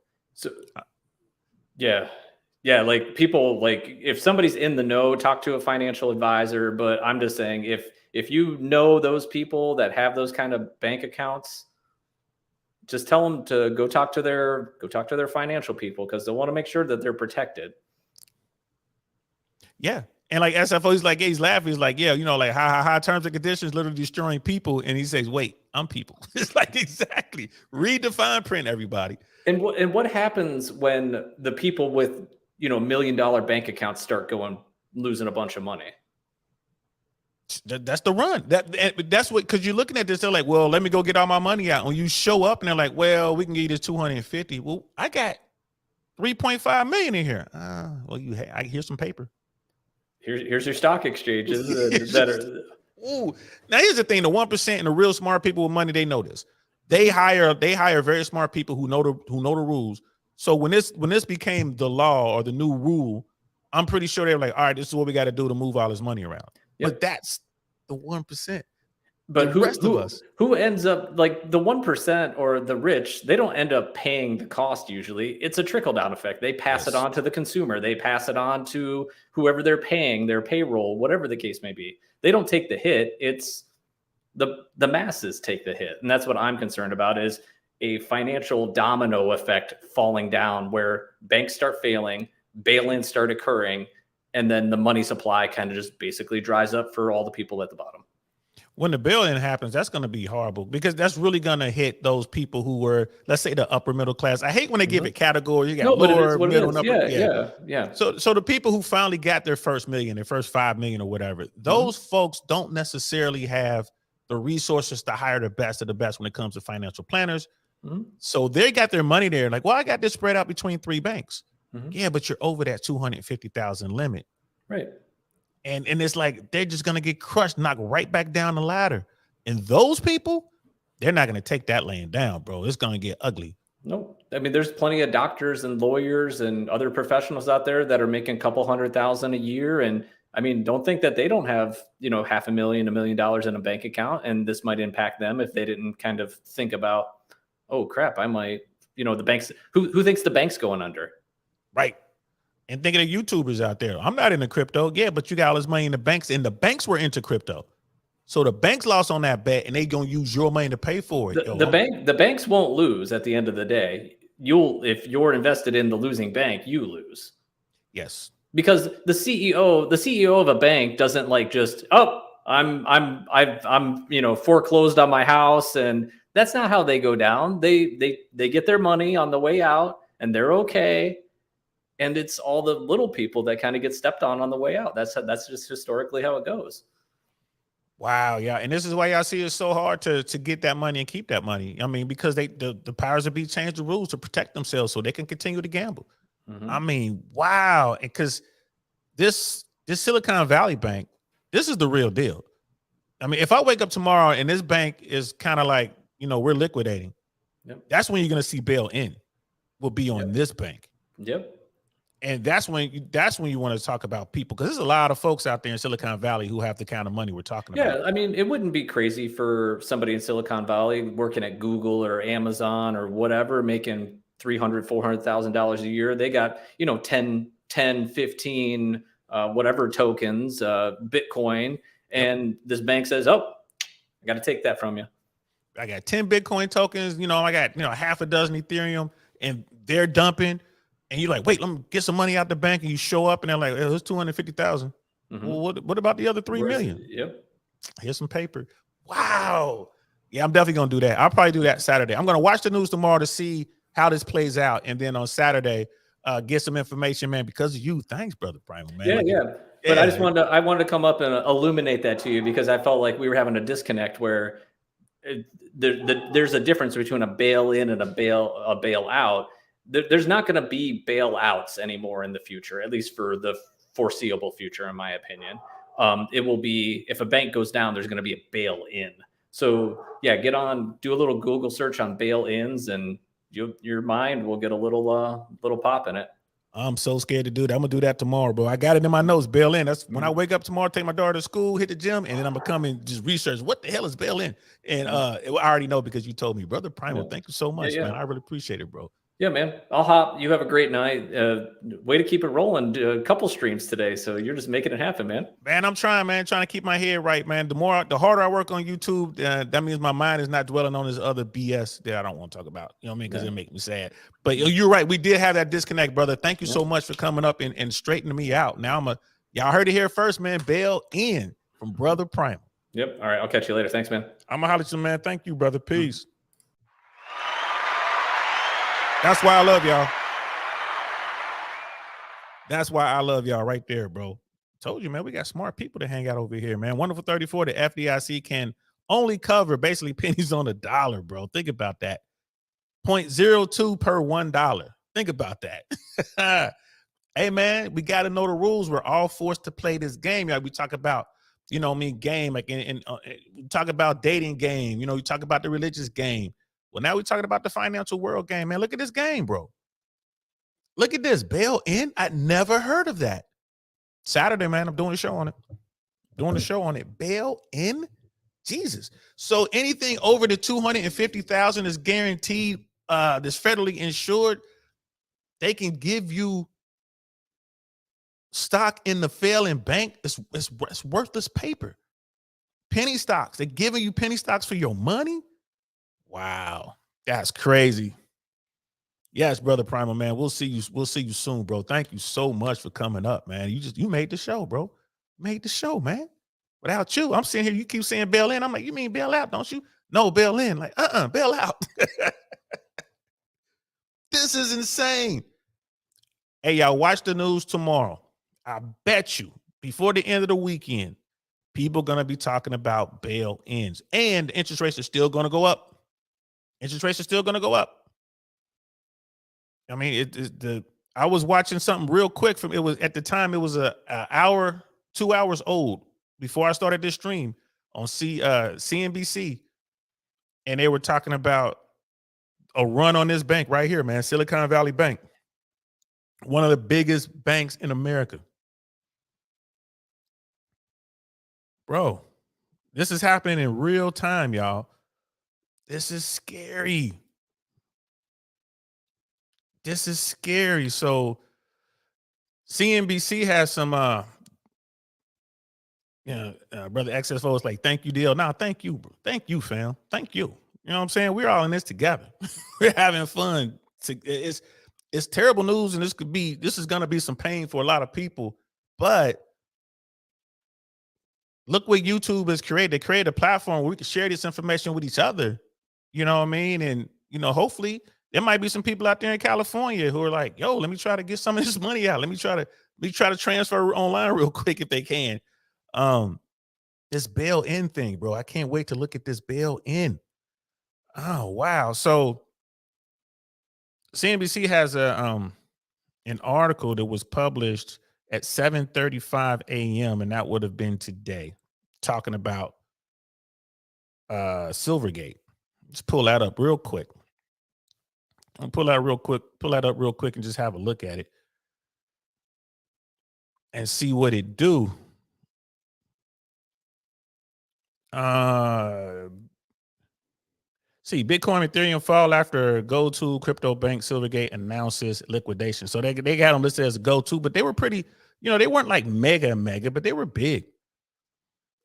yeah, like people, like if somebody's in the know, talk to a financial advisor. But I'm just saying, if you know those people that have those kind of bank accounts, just tell them to go talk to their financial people, because they want to make sure that they're protected. Yeah. And like SFO, he's laughing. He's like, yeah, like high terms and conditions literally destroying people. And he says, wait, I'm people. It's like, exactly. Read the fine print, everybody. And what happens when the people with, $1 million bank accounts start losing a bunch of money? That's the run. That's what, because you're looking at this, they're like, well, let me go get all my money out. When you show up and they're like, well, we can give you this 250. Well, I got 3.5 million in here. Well, here's some paper. Here's your stock exchanges that are. Ooh. Now here's the thing: the 1% and the real smart people with money, they know this. They hire very smart people who know the rules. So when this became the law or the new rule, I'm pretty sure they're like, all right, this is what we got to do to move all this money around. Yep. But that's the 1%. But who ends up, like, the 1% or the rich, they don't end up paying the cost usually. It's a trickle-down effect. They pass it on to the consumer. They pass it on to whoever they're paying, their payroll, whatever the case may be. They don't take the hit. It's the masses take the hit. And that's what I'm concerned about, is a financial domino effect falling down, where banks start failing, bail-ins start occurring, and then the money supply kind of just basically dries up for all the people at the bottom. When the bail-in happens, that's going to be horrible, because that's really going to hit those people who were, let's say, the upper middle class. I hate when they give it categories. You got lower, middle, and upper. Yeah. So the people who finally got their first million, their first 5 million or whatever, those folks don't necessarily have the resources to hire the best of the best when it comes to financial planners. So they got their money there. Like, well, I got this spread out between 3 banks. Yeah, but you're over that 250,000 limit. Right. And it's like, they're just going to get crushed, knocked right back down the ladder. And those people, they're not going to take that laying down, bro. It's going to get ugly. No, I mean, there's plenty of doctors and lawyers and other professionals out there that are making a couple $100,000 a year, and I mean, don't think that they don't have, $500,000, $1 million in a bank account, and this might impact them if they didn't kind of think about, oh crap, I might, the banks. Who thinks the bank's going under? Right. And thinking of YouTubers out there. I'm not into crypto. Yeah, but you got all this money in the banks, and the banks were into crypto. So the banks lost on that bet, and they gonna use your money to pay for it. The banks won't lose at the end of the day. If you're invested in the losing bank, you lose. Yes. Because the CEO of a bank doesn't like just, oh, I'm foreclosed on my house, and that's not how they go down. They get their money on the way out, and they're okay. And it's all the little people that kind of get stepped on the way out. That's just historically how it goes. Wow, yeah, and this is why y'all see it's so hard to get that money and keep that money. I mean, because the powers that be changed the rules to protect themselves so they can continue to gamble. Mm-hmm. I mean, wow, because this Silicon Valley Bank, this is the real deal. I mean, if I wake up tomorrow and this bank is kind of like, we're liquidating, that's when you're gonna see bail-in will be on this bank. Yep. And that's when you want to talk about people, because there's a lot of folks out there in Silicon Valley who have the kind of money we're talking about. Yeah, I mean, it wouldn't be crazy for somebody in Silicon Valley working at Google or Amazon or whatever, making $300,000, $400,000 a year. They got 10, 15 whatever tokens, Bitcoin, and this bank says, "Oh, I got to take that from you. I got 10 Bitcoin tokens. I got half a dozen Ethereum, and they're dumping." And you're like, wait, let me get some money out the bank, and you show up, and they're like, it's 250,000. Mm-hmm. Well, what about the other 3 million? Yep. Here's some paper. Wow. Yeah, I'm definitely gonna do that. I'll probably do that Saturday. I'm gonna watch the news tomorrow to see how this plays out, and then on Saturday, get some information, man. Because of you, thanks, brother Primal, man. Yeah. But I just wanted to come up and illuminate that to you, because I felt like we were having a disconnect where there's a difference between a bail in and a bail out. There's not going to be bailouts anymore in the future, at least for the foreseeable future, in my opinion. It will be, if a bank goes down, there's going to be a bail in. So yeah, do a little Google search on bail ins, and your mind will get a little pop in it. I'm so scared to do that. I'm gonna do that tomorrow, bro. I got it in my notes. Bail in. That's when I wake up tomorrow, take my daughter to school, hit the gym, and then I'm gonna come and just research what the hell is bail in. And I already know because you told me, brother Primal. Thank you so much, man. I really appreciate it, bro. Yeah, man. I'll hop. You have a great night. Way to keep it rolling. A couple streams today, so you're just making it happen, man. Man, I'm trying, man. Trying to keep my head right, man. The harder I work on YouTube, that means my mind is not dwelling on this other BS that I don't want to talk about. You know what I mean? Because it makes me sad. But you're right. We did have that disconnect, brother. Thank you so much for coming up and straightening me out. Now y'all heard it here first, man. Bail in from brother Primal. Yep. All right. I'll catch you later. Thanks, man. I'm gonna holler at you, man. Thank you, brother. Peace. That's why I love y'all. That's why I love y'all right there, bro. Told you, man, we got smart people to hang out over here, man. Wonderful 34, the FDIC can only cover basically pennies on the dollar, bro. Think about that. 0.02 per $1. Think about that. Hey, man, we got to know the rules. We're all forced to play this game. Y'all, we talk about, game, like we talk about dating game. We talk about the religious game. Well, now we're talking about the financial world game, man. Look at this game, bro. Look at this. Bail in. I never heard of that. Saturday, man, I'm doing a show on it. Bail in? Jesus. So anything over the $250,000 is guaranteed, this federally insured. They can give you stock in the failing bank. It's worthless paper. Penny stocks. They're giving you penny stocks for your money. Wow, that's crazy. Yes, brother Primal, man. We'll see you soon, bro. Thank you so much for coming up, man. You made the show, bro. Made the show, man. Without you, I'm sitting here. You keep saying bail in. I'm like, you mean bail out, don't you? No, bail in. Like, bail out. This is insane. Hey, y'all, watch the news tomorrow. I bet you before the end of the weekend, people are gonna be talking about bail ins, and the interest rates are still gonna go up. Interest rates are still going to go up. I mean, I was watching something real quick from, at the time, it was a hour, 2 hours old before I started this stream on CNBC. And they were talking about a run on this bank right here, man. Silicon Valley Bank. One of the biggest banks in America. bro, this is happening in real time, y'all. This is scary. This is scary. So CNBC has some brother XSFO is like, thank you, deal. Now, thank you, bro. Thank you, fam. Thank you. You know what I'm saying? We're all in this together. We're having fun. It's terrible news, and this is gonna be some pain for a lot of people. But look what YouTube has created. They created a platform where we can share this information with each other. You know what I mean? And hopefully there might be some people out there in California who are like, yo, let me try to get some of this money out. Let me try to transfer online real quick if they can. This bail-in thing, bro. I can't wait to look at this bail-in. Oh, wow. So CNBC has an article that was published at 7:35 a.m. and that would have been today, talking about Silvergate. Let's pull that up real quick. Pull that up real quick and just have a look at it and see what it do. See, Bitcoin, Ethereum fall after go-to crypto bank Silvergate announces liquidation. So they got them listed as a go-to, but they were pretty, they weren't like mega, but they were big.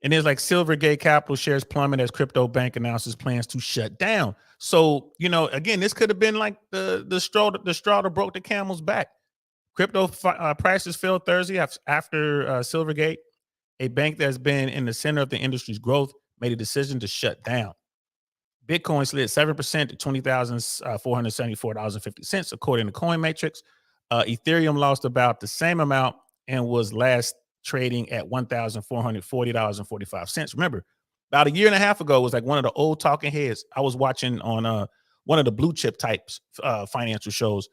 And there's like Silvergate Capital shares plummet as crypto bank announces plans to shut down. So, again, this could have been like the straw that broke the camel's back. Crypto prices fell Thursday after Silvergate, a bank that's been in the center of the industry's growth, made a decision to shut down. Bitcoin slid 7% to $20,474.50, according to CoinMatrix. Ethereum lost about the same amount and was last trading at $1,440.45. Remember, about a year and a half ago, it was like one of the old talking heads I was watching on one of the blue chip types financial shows.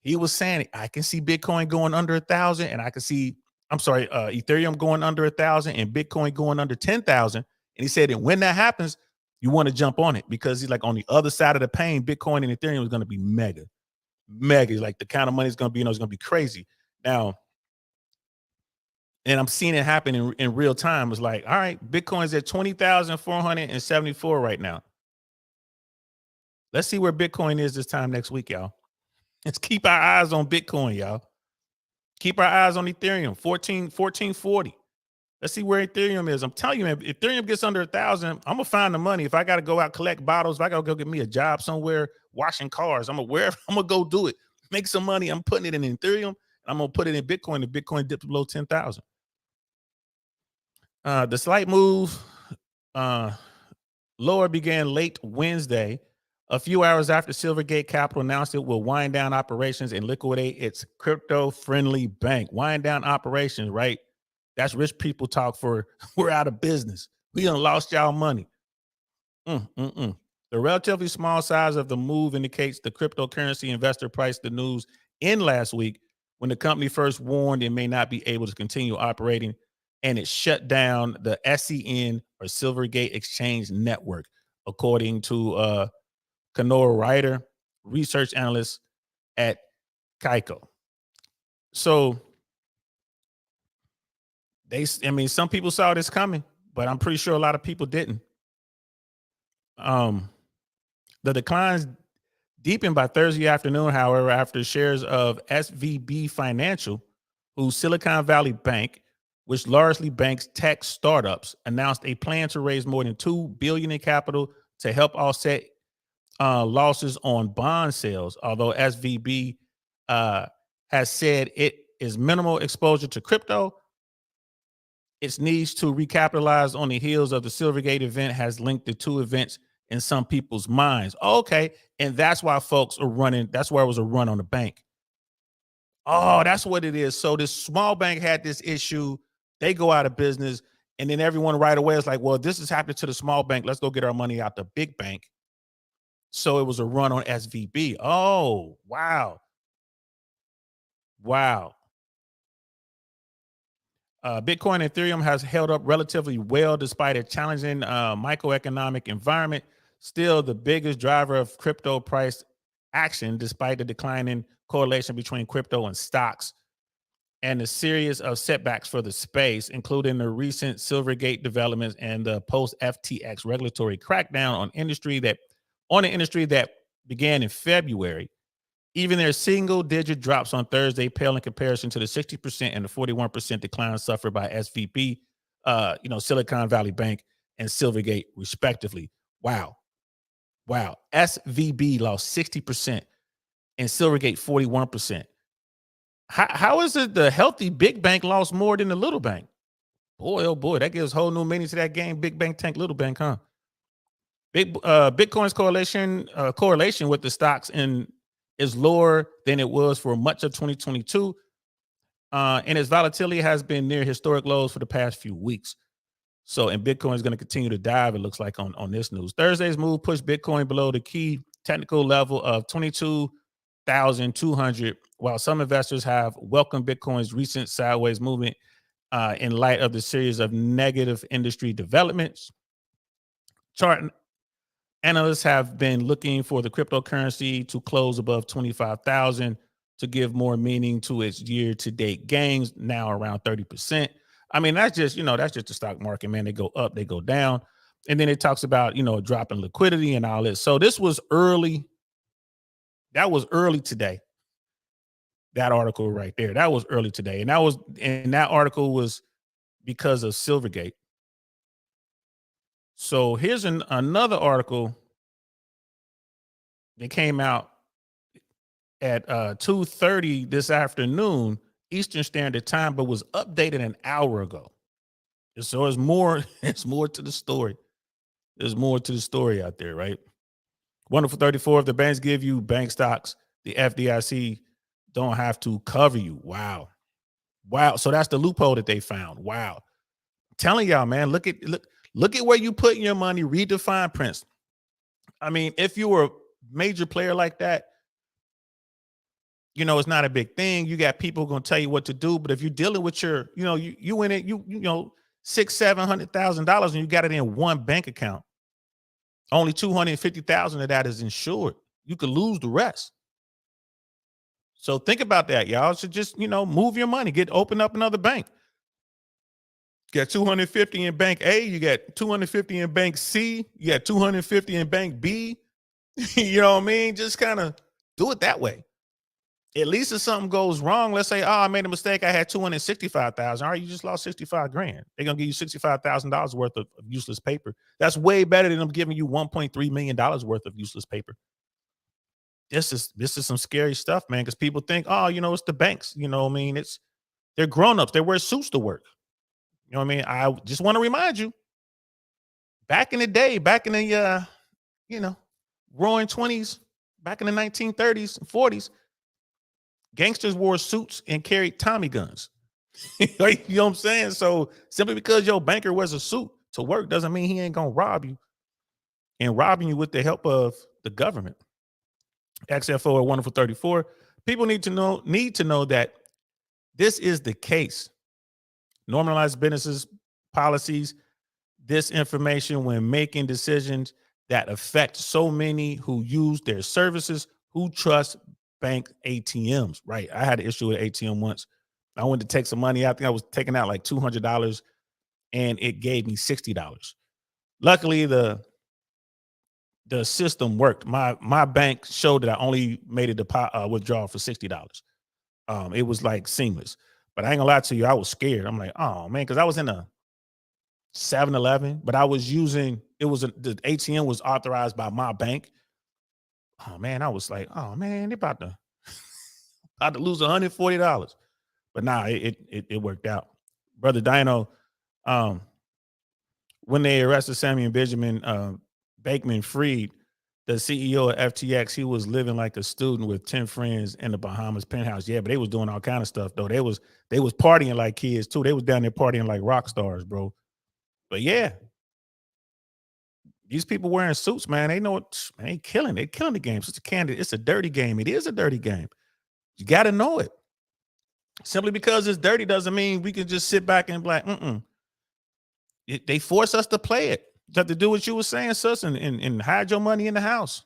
He was saying, I can see Bitcoin going under 1,000, and I can see, Ethereum going under 1,000 and Bitcoin going under 10,000. And he said, and when that happens, you want to jump on it, because he's like, on the other side of the pain, Bitcoin and Ethereum is going to be mega. Like the kind of money is going to be, it's going to be crazy. Now, and I'm seeing it happen in real time. It's like, all right, Bitcoin's at 20,474 right now. Let's see where Bitcoin is this time next week, y'all. Let's keep our eyes on Bitcoin, y'all. Keep our eyes on Ethereum, 1440. Let's see where Ethereum is. I'm telling you, man, if Ethereum gets under 1,000, I'm going to find the money. If I got to go out, collect bottles, if I got to go get me a job somewhere, washing cars, I'm going to go do it. Make some money. I'm putting it in Ethereum. I'm going to put it in Bitcoin. The Bitcoin dips below 10,000. The slight move lower began late Wednesday, a few hours after Silvergate Capital announced it will wind down operations and liquidate its crypto-friendly bank. Wind down operations, right? That's rich people talk for we're out of business. We done lost y'all money. The relatively small size of the move indicates the cryptocurrency investor priced the news in last week when the company first warned it may not be able to continue operating, and it shut down the SEN or Silvergate Exchange Network, according to Kenora Ryder, research analyst at Kaiko. So some people saw this coming, but I'm pretty sure a lot of people didn't. The declines deepened by Thursday afternoon, however, after shares of SVB Financial, whose Silicon Valley Bank, which largely banks tech startups, announced a plan to raise more than $2 billion in capital to help offset losses on bond sales. Although SVB has said it is minimal exposure to crypto, its needs to recapitalize on the heels of the Silvergate event has linked the two events in some people's minds. Okay, and that's why folks are running. That's why it was a run on the bank. Oh, that's what it is. So this small bank had this issue. They go out of business, and then everyone right away is like, well, this is happening to the small bank. Let's go get our money out the big bank. So it was a run on SVB. Oh, wow. Bitcoin and Ethereum has held up relatively well despite a challenging microeconomic environment. Still, the biggest driver of crypto price action, despite the declining correlation between crypto and stocks. and a series of setbacks for the space, including the recent Silvergate developments and the post-FTX regulatory crackdown on the industry that began in February. Even their single-digit drops on Thursday pale in comparison to the 60% and the 41% decline suffered by SVB, Silicon Valley Bank and Silvergate, respectively. Wow. SVB lost 60% and Silvergate 41%. How is it the healthy big bank lost more than the little bank? Boy, oh boy, that gives whole new meaning to that game. Big bank tank, little bank, huh? Bitcoin's correlation with the stocks is lower than it was for much of 2022, and its volatility has been near historic lows for the past few weeks. So, and Bitcoin is going to continue to dive, it looks like, on this news. Thursday's move pushed Bitcoin below the key technical level of 22,200, while some investors have welcomed Bitcoin's recent sideways movement in light of the series of negative industry developments. Chart analysts have been looking for the cryptocurrency to close above 25,000 to give more meaning to its year-to-date gains, now around 30%. I mean, that's just the stock market, man. They go up, they go down. And then it talks about, a drop in liquidity and all this. So this was early. That was early today. That article right there. That was early today. And that article was because of Silvergate. So here's another article that came out at 2:30 this afternoon, Eastern Standard Time, but was updated an hour ago. So it's more to the story. There's more to the story out there, right? Wonderful 34. If the banks give you bank stocks, the FDIC don't have to cover you. Wow. So that's the loophole that they found. Wow. I'm telling y'all, man, look at where you put your money. Read the fine print. I mean, if you were a major player like that, it's not a big thing. You got people going to tell you what to do. But if you're dealing with your, you in it, $600,000-$700,000 and you got it in one bank account, only 250,000 of that is insured. You could lose the rest. So think about that, y'all. So just, move your money, open up another bank. You got 250 in bank A, you got 250 in bank C, you got 250 in bank B. You know what I mean? Just kind of do it that way. At least if something goes wrong, let's say, I made a mistake. I had 265,000. All right, you just lost 65 grand. They're going to give you $65,000 worth of useless paper. That's way better than them giving you $1.3 million worth of useless paper. This is some scary stuff, man, because people think, it's the banks. They're grown-ups. They wear suits to work. You know what I mean? I just want to remind you, back in the day, back in the, roaring 20s, back in the 1930s and 40s, gangsters wore suits and carried Tommy guns. You know what I'm saying? So simply because your banker wears a suit to work doesn't mean he ain't going to rob you, and robbing you with the help of the government. XFO at Wonderful 34. People need to know that this is the case. Normalize businesses, policies, this information when making decisions that affect so many who use their services, who trust bank ATMs, right? I had an issue with ATM once. I went to take some money out. I think I was taking out like $200 and it gave me $60. Luckily, the system worked. My bank showed that I only made a withdrawal for $60. It was like seamless. But I ain't gonna lie to you, I was scared. I'm like, oh man, because I was in a 7-Eleven, but I was using the ATM was authorized by my bank. Oh man, I was like, oh man, they're about to lose $140. But nah, it worked out. Brother Dino, when they arrested Samuel Benjamin Bankman-Fried, the CEO of FTX, he was living like a student with 10 friends in the Bahamas penthouse. Yeah, but they was doing all kind of stuff though. They was partying like kids too. They was down there partying like rock stars, bro. But yeah, these people wearing suits, man, they know what, man, they killing the game. It's a dirty game. It is a dirty game. You got to know it. Simply because it's dirty doesn't mean we can just sit back and be like, They force us to play it. You have to do what you were saying, sis, and hide your money in the house.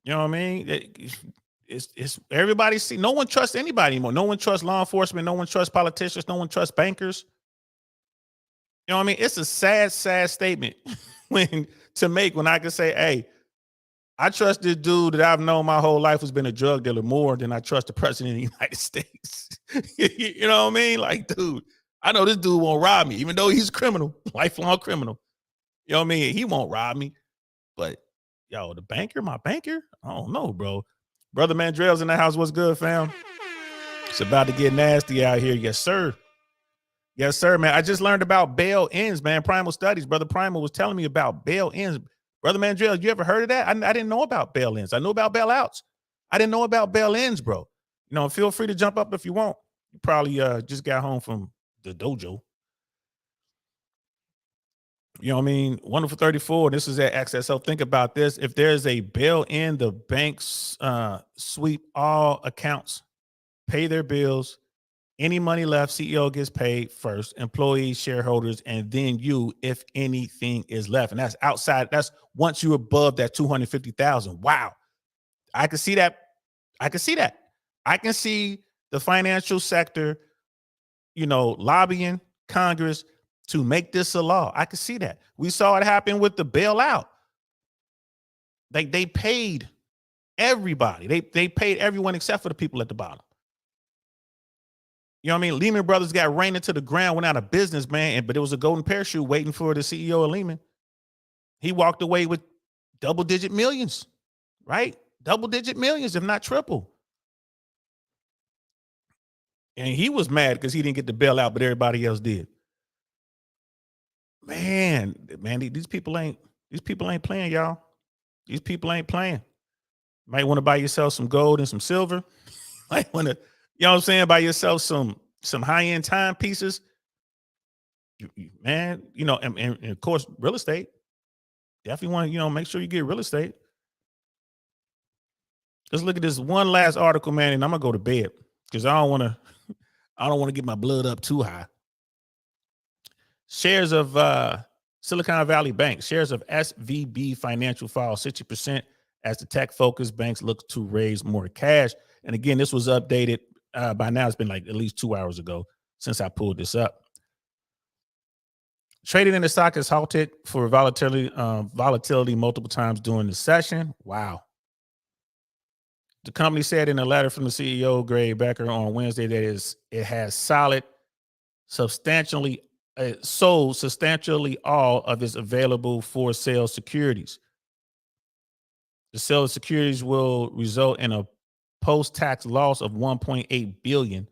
You know what I mean? it's everybody see. No one trusts anybody anymore. No one trusts law enforcement. No one trusts politicians. No one trusts bankers. You know what I mean? It's a sad statement when I can say, hey, I trust this dude that I've known my whole life has been a drug dealer more than I trust the president of the United States. You know what I mean? Like, dude, I know this dude won't rob me, even though he's a criminal, lifelong criminal. You know what I mean? He won't rob me. But yo, the banker, my banker, I don't know, bro. Brother Mandrell's in the house. What's good, fam? It's about to get nasty out here. Yes, sir. Yes, sir, man. I just learned about bail ends, man. Primal Studies. Brother Primal was telling me about bail ends. Brother Mandrell, you ever heard of that? I didn't know about bail ends. I know about bailouts. I didn't know about bail ends, bro. You know, feel free to jump up if you want. You probably just got home from the dojo. You know what I mean? Wonderful 34. This is at Access. So think about this. If there's a bail in, the banks sweep all accounts, pay their bills. Any money left, CEO gets paid first, employees, shareholders, and then you, if anything is left. And that's outside. That's once you're above that 250,000. Wow. I can see that. I can see that. I can see the financial sector, lobbying Congress to make this a law. I can see that. We saw it happen with the bailout. They paid everybody. They paid everyone except for the people at the bottom. You know what I mean? Lehman Brothers got ran into the ground, went out of business, man. But it was a golden parachute waiting for the CEO of Lehman. He walked away with double-digit millions, right? Double-digit millions, if not triple. And he was mad because he didn't get the bailout, but everybody else did. Man, these people ain't playing, y'all. These people ain't playing. Might want to buy yourself some gold and some silver. Might want to, you know what I'm saying, buy yourself some high-end timepieces. Man, and of course, real estate. Definitely want to, make sure you get real estate. Let's look at this one last article, man, and I'm gonna go to bed because I don't want to get my blood up too high. Shares of Silicon Valley Bank, shares of SVB Financial fall 60% as the tech-focused banks look to raise more cash. And again, this was updated by now. It's been like at least 2 hours ago since I pulled this up. Trading in the stock has halted for volatility multiple times during the session. Wow. The company said in a letter from the CEO, Greg Becker, on Wednesday that it has sold substantially all of its available for sale securities. The sale of securities will result in a post-tax loss of $1.8 billion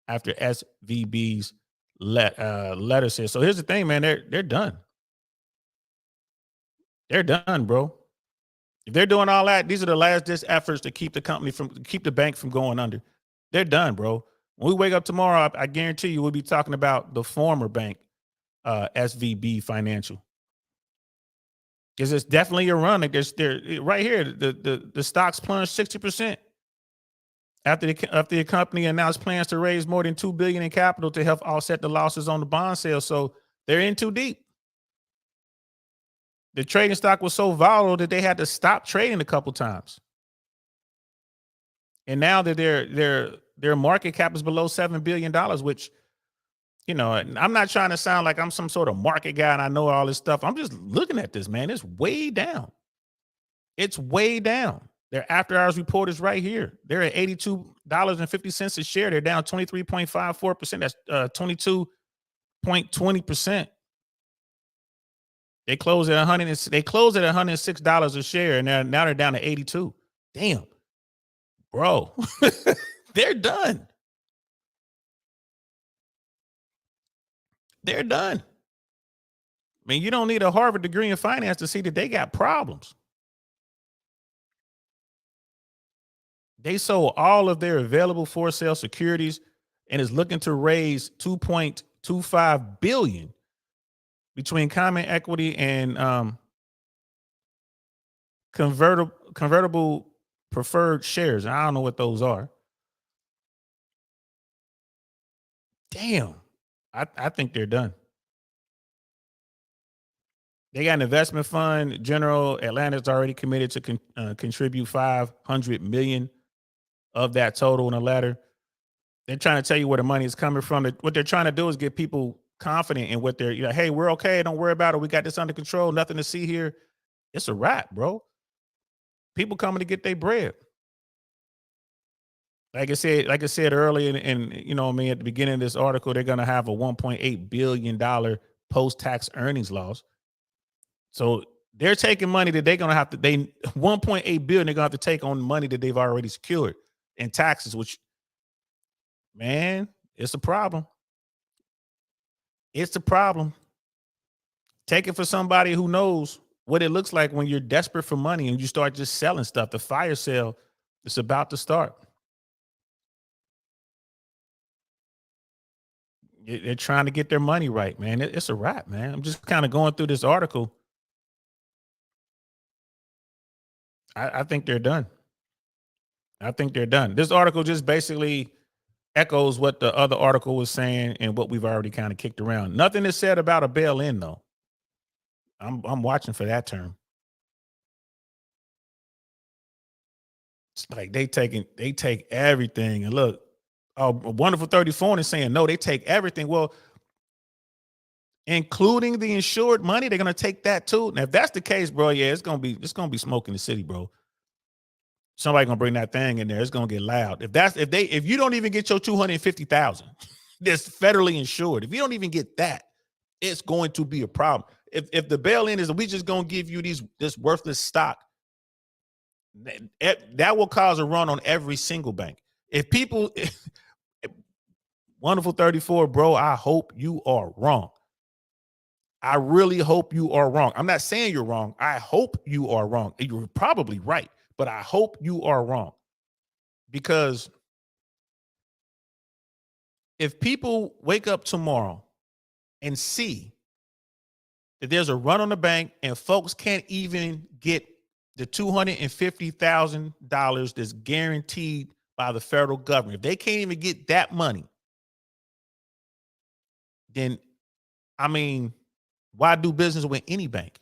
after SVB's letter says. So here's the thing, man. They're done. They're done, bro. If they're doing all that, these are the last ditch efforts to keep the bank from going under. They're done, bro. When we wake up tomorrow, I guarantee you we'll be talking about the former bank, SVB Financial. Because it's definitely a run. They're right here. The stocks plunged 60% after the company announced plans to raise more than $2 billion in capital to help offset the losses on the bond sale. So they're in too deep. The trading stock was so volatile that they had to stop trading a couple times. And now that their market cap is below $7 billion, which, I'm not trying to sound like I'm some sort of market guy and I know all this stuff. I'm just looking at this, man. It's way down. It's way down. Their after hours report is right here. They're at $82.50 a share. They're down 23.54%. That's 22.20%. They closed at $106 a share, and now they're down to 82. Damn, bro, they're done. They're done. I mean, you don't need a Harvard degree in finance to see that they got problems. They sold all of their available for sale securities and is looking to raise $2.25 billion between common equity and convertible preferred shares. I don't know what those are. Damn, I think they're done. They got an investment fund. General Atlantic's already committed to contribute $500 million of that total in a letter. They're trying to tell you where the money is coming from. What they're trying to do is get people confident in what they're, hey, we're okay. Don't worry about it. We got this under control. Nothing to see here. It's a wrap, bro. People coming to get their bread. Like I said earlier, and at the beginning of this article, they're going to have a $1.8 billion post-tax earnings loss. So they're taking money that they're going to have to, $1.8 billion they're going to have to take on money that they've already secured in taxes, which, man, it's a problem. It's a problem. Take it for somebody who knows what it looks like when you're desperate for money and you start just selling stuff. The fire sale is about to start. They're trying to get their money right, man. It's a wrap, man. I'm just kind of going through this article. I think they're done. I think they're done. This article just basically echoes what the other article was saying and what we've already kind of kicked around. Nothing is said about a bail-in, though. I'm watching for that term. It's like they take everything. And look, Wonderful 34 is saying no, they take everything. Well, including the insured money, they're gonna take that too. Now, if that's the case, bro, yeah, it's gonna be smoke in the city, bro. Somebody gonna bring that thing in there. It's gonna get loud. If you don't even get your 250,000 that's federally insured, if you don't even get that, it's going to be a problem. If the bail-in is we just gonna give you this worthless stock, that will cause a run on every single bank. Wonderful 34, bro, I hope you are wrong. I really hope you are wrong. I'm not saying you're wrong. I hope you are wrong. You're probably right, but I hope you are wrong. Because if people wake up tomorrow and see that there's a run on the bank and folks can't even get the $250,000 that's guaranteed by the federal government, if they can't even get that money, then, I mean, why do business with any bank?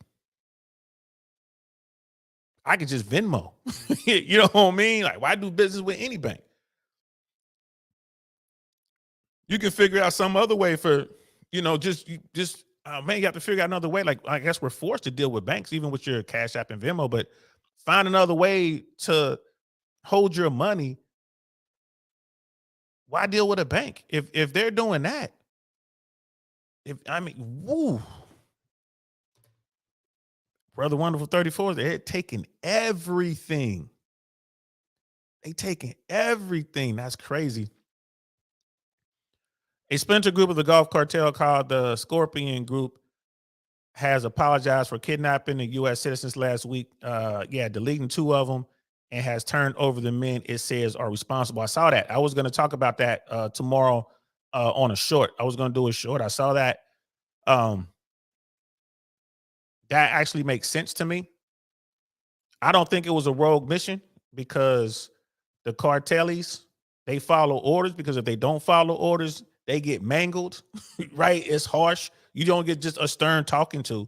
I could just Venmo. You know what I mean? Like, why do business with any bank? You can figure out some other way for, man, you have to figure out another way. Like, I guess we're forced to deal with banks, even with your Cash App and Venmo, but find another way to hold your money. Why deal with a bank? If they're doing that, woo. Brother Wonderful 34, they're taking everything. They taking everything. That's crazy. A splinter group of the Gulf Cartel called the Scorpion Group has apologized for kidnapping the U.S. citizens last week. Deleting 2 of them, and has turned over the men it says are responsible. I saw that. I was going to talk about that tomorrow on a short. I was going to do a short. I saw that. That actually makes sense to me. I don't think it was a rogue mission because the cartels, they follow orders, because if they don't follow orders, they get mangled, right? It's harsh. You don't get just a stern talking to.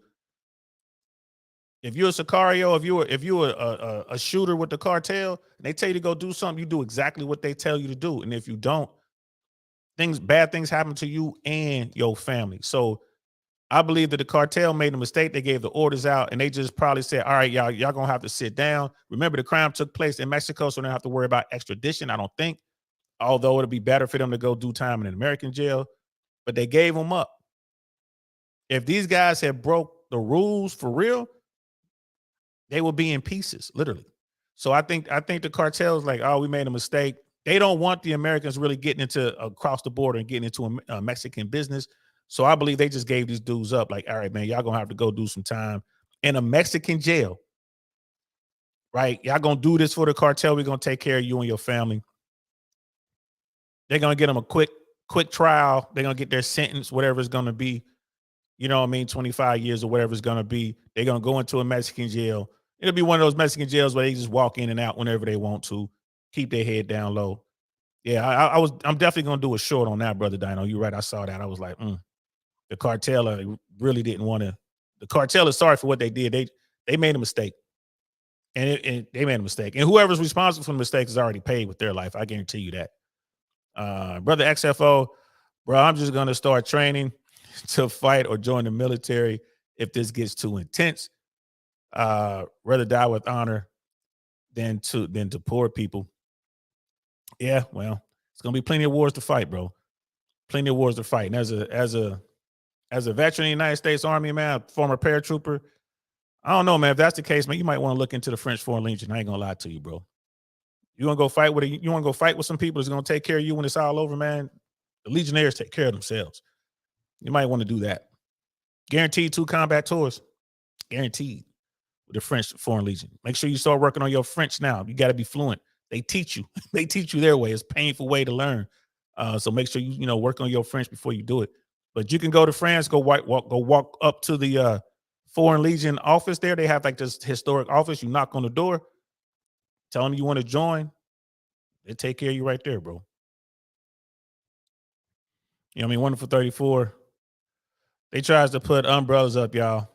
If you're a Sicario, if you're a shooter with the cartel, and they tell you to go do something, you do exactly what they tell you to do. And if you don't, bad things happen to you and your family. So I believe that the cartel made a mistake. They gave the orders out, and they just probably said, all right, y'all gonna have to sit down. Remember, the crime took place in Mexico, so they don't have to worry about extradition, I don't think. Although it'll be better for them to go do time in an American jail. But they gave them up. If these guys had broke the rules for real, they would be in pieces, literally. So I think the cartel's like, oh, we made a mistake. They don't want the Americans really getting into across the border and getting into a Mexican business. So I believe they just gave these dudes up. Like, all right, man, y'all gonna have to go do some time in a Mexican jail, right? Y'all gonna do this for the cartel. We're gonna take care of you and your family. They're gonna get them a quick trial. They're gonna get their sentence, whatever it's gonna be. You know what I mean? 25 years or whatever it's gonna be. They're gonna go into a Mexican jail. It'll be one of those Mexican jails where they just walk in and out whenever they want to, keep their head down low. Yeah, I'm definitely gonna do a short on that, brother Dino. You're right. I saw that. I was like, the cartel really didn't want to. The cartel is sorry for what they did. They made a mistake. and they made a mistake. And whoever's responsible for the mistake is already paid with their life. I guarantee you that. Brother XFO, bro, I'm just gonna start training to fight or join the military if this gets too intense. Rather die with honor than to poor people. Yeah, well, it's gonna be plenty of wars to fight, bro. Plenty of wars to fight. And as a veteran of the United States Army, man, former paratrooper, I don't know, man. If that's the case, man, you might want to look into the French Foreign Legion. I ain't gonna lie to you, bro. You want to go fight with you want to go fight with some people that's gonna take care of you when it's all over, man. The Legionnaires take care of themselves. You might want to do that. Guaranteed 2 combat tours. Guaranteed with the French Foreign Legion. Make sure you start working on your French now. You got to be fluent. They teach you. They teach you their way. It's a painful way to learn. So make sure you work on your French before you do it. But you can go to France, go walk up to the Foreign Legion office there. They have like this historic office. You knock on the door, tell them you want to join. They take care of you right there, bro. You know what I mean? Wonderful 34. They tries to put umbrellas up, y'all.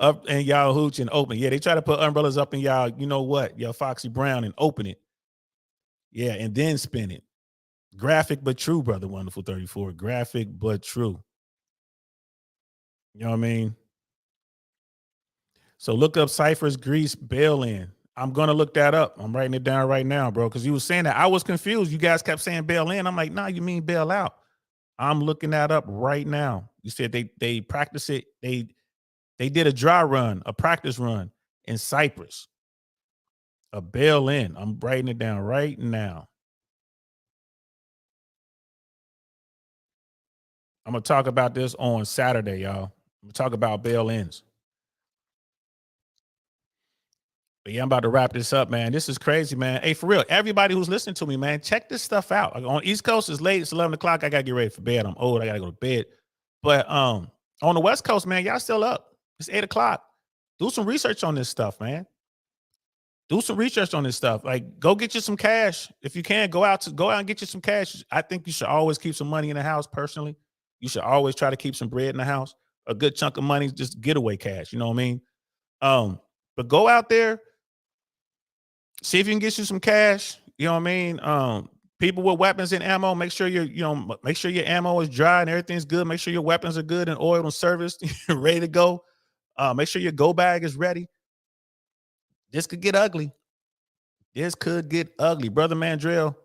Up and y'all hooch and open. Yeah, they try to put umbrellas up in y'all, you know what? Y'all Foxy Brown and open it. Yeah, and then spin it. Graphic but true, brother. Wonderful 34. Graphic but true. You know what I mean? So look up Cypher's Grease bail-in. I'm going to look that up. I'm writing it down right now, bro, because you were saying that. I was confused. You guys kept saying bail-in. I'm like, nah, you mean bail out. I'm looking that up right now. You said they practice it. They did a dry run, a practice run in Cyprus. A bail-in. I'm writing it down right now. I'm going to talk about this on Saturday, y'all. I'm going to talk about bail-ins. But yeah, I'm about to wrap this up, man. This is crazy, man. Hey, for real, everybody who's listening to me, man, check this stuff out. Like on East Coast, it's late. It's 11 o'clock. I got to get ready for bed. I'm old. I got to go to bed. But on the West Coast, man, y'all still up. It's 8 o'clock. Do some research on this stuff, man. Do some research on this stuff. Like, go get you some cash. If you can, go out and get you some cash. I think you should always keep some money in the house, personally. You should always try to keep some bread in the house. A good chunk of money is just getaway cash. You know what I mean? But go out there. See if you can get you some cash. You know what I mean? People with weapons and ammo, make sure make sure your ammo is dry and everything's good. Make sure your weapons are good and oiled and serviced, ready to go. Make sure your go bag is ready. This could get ugly. This could get ugly. Brother Mandrell,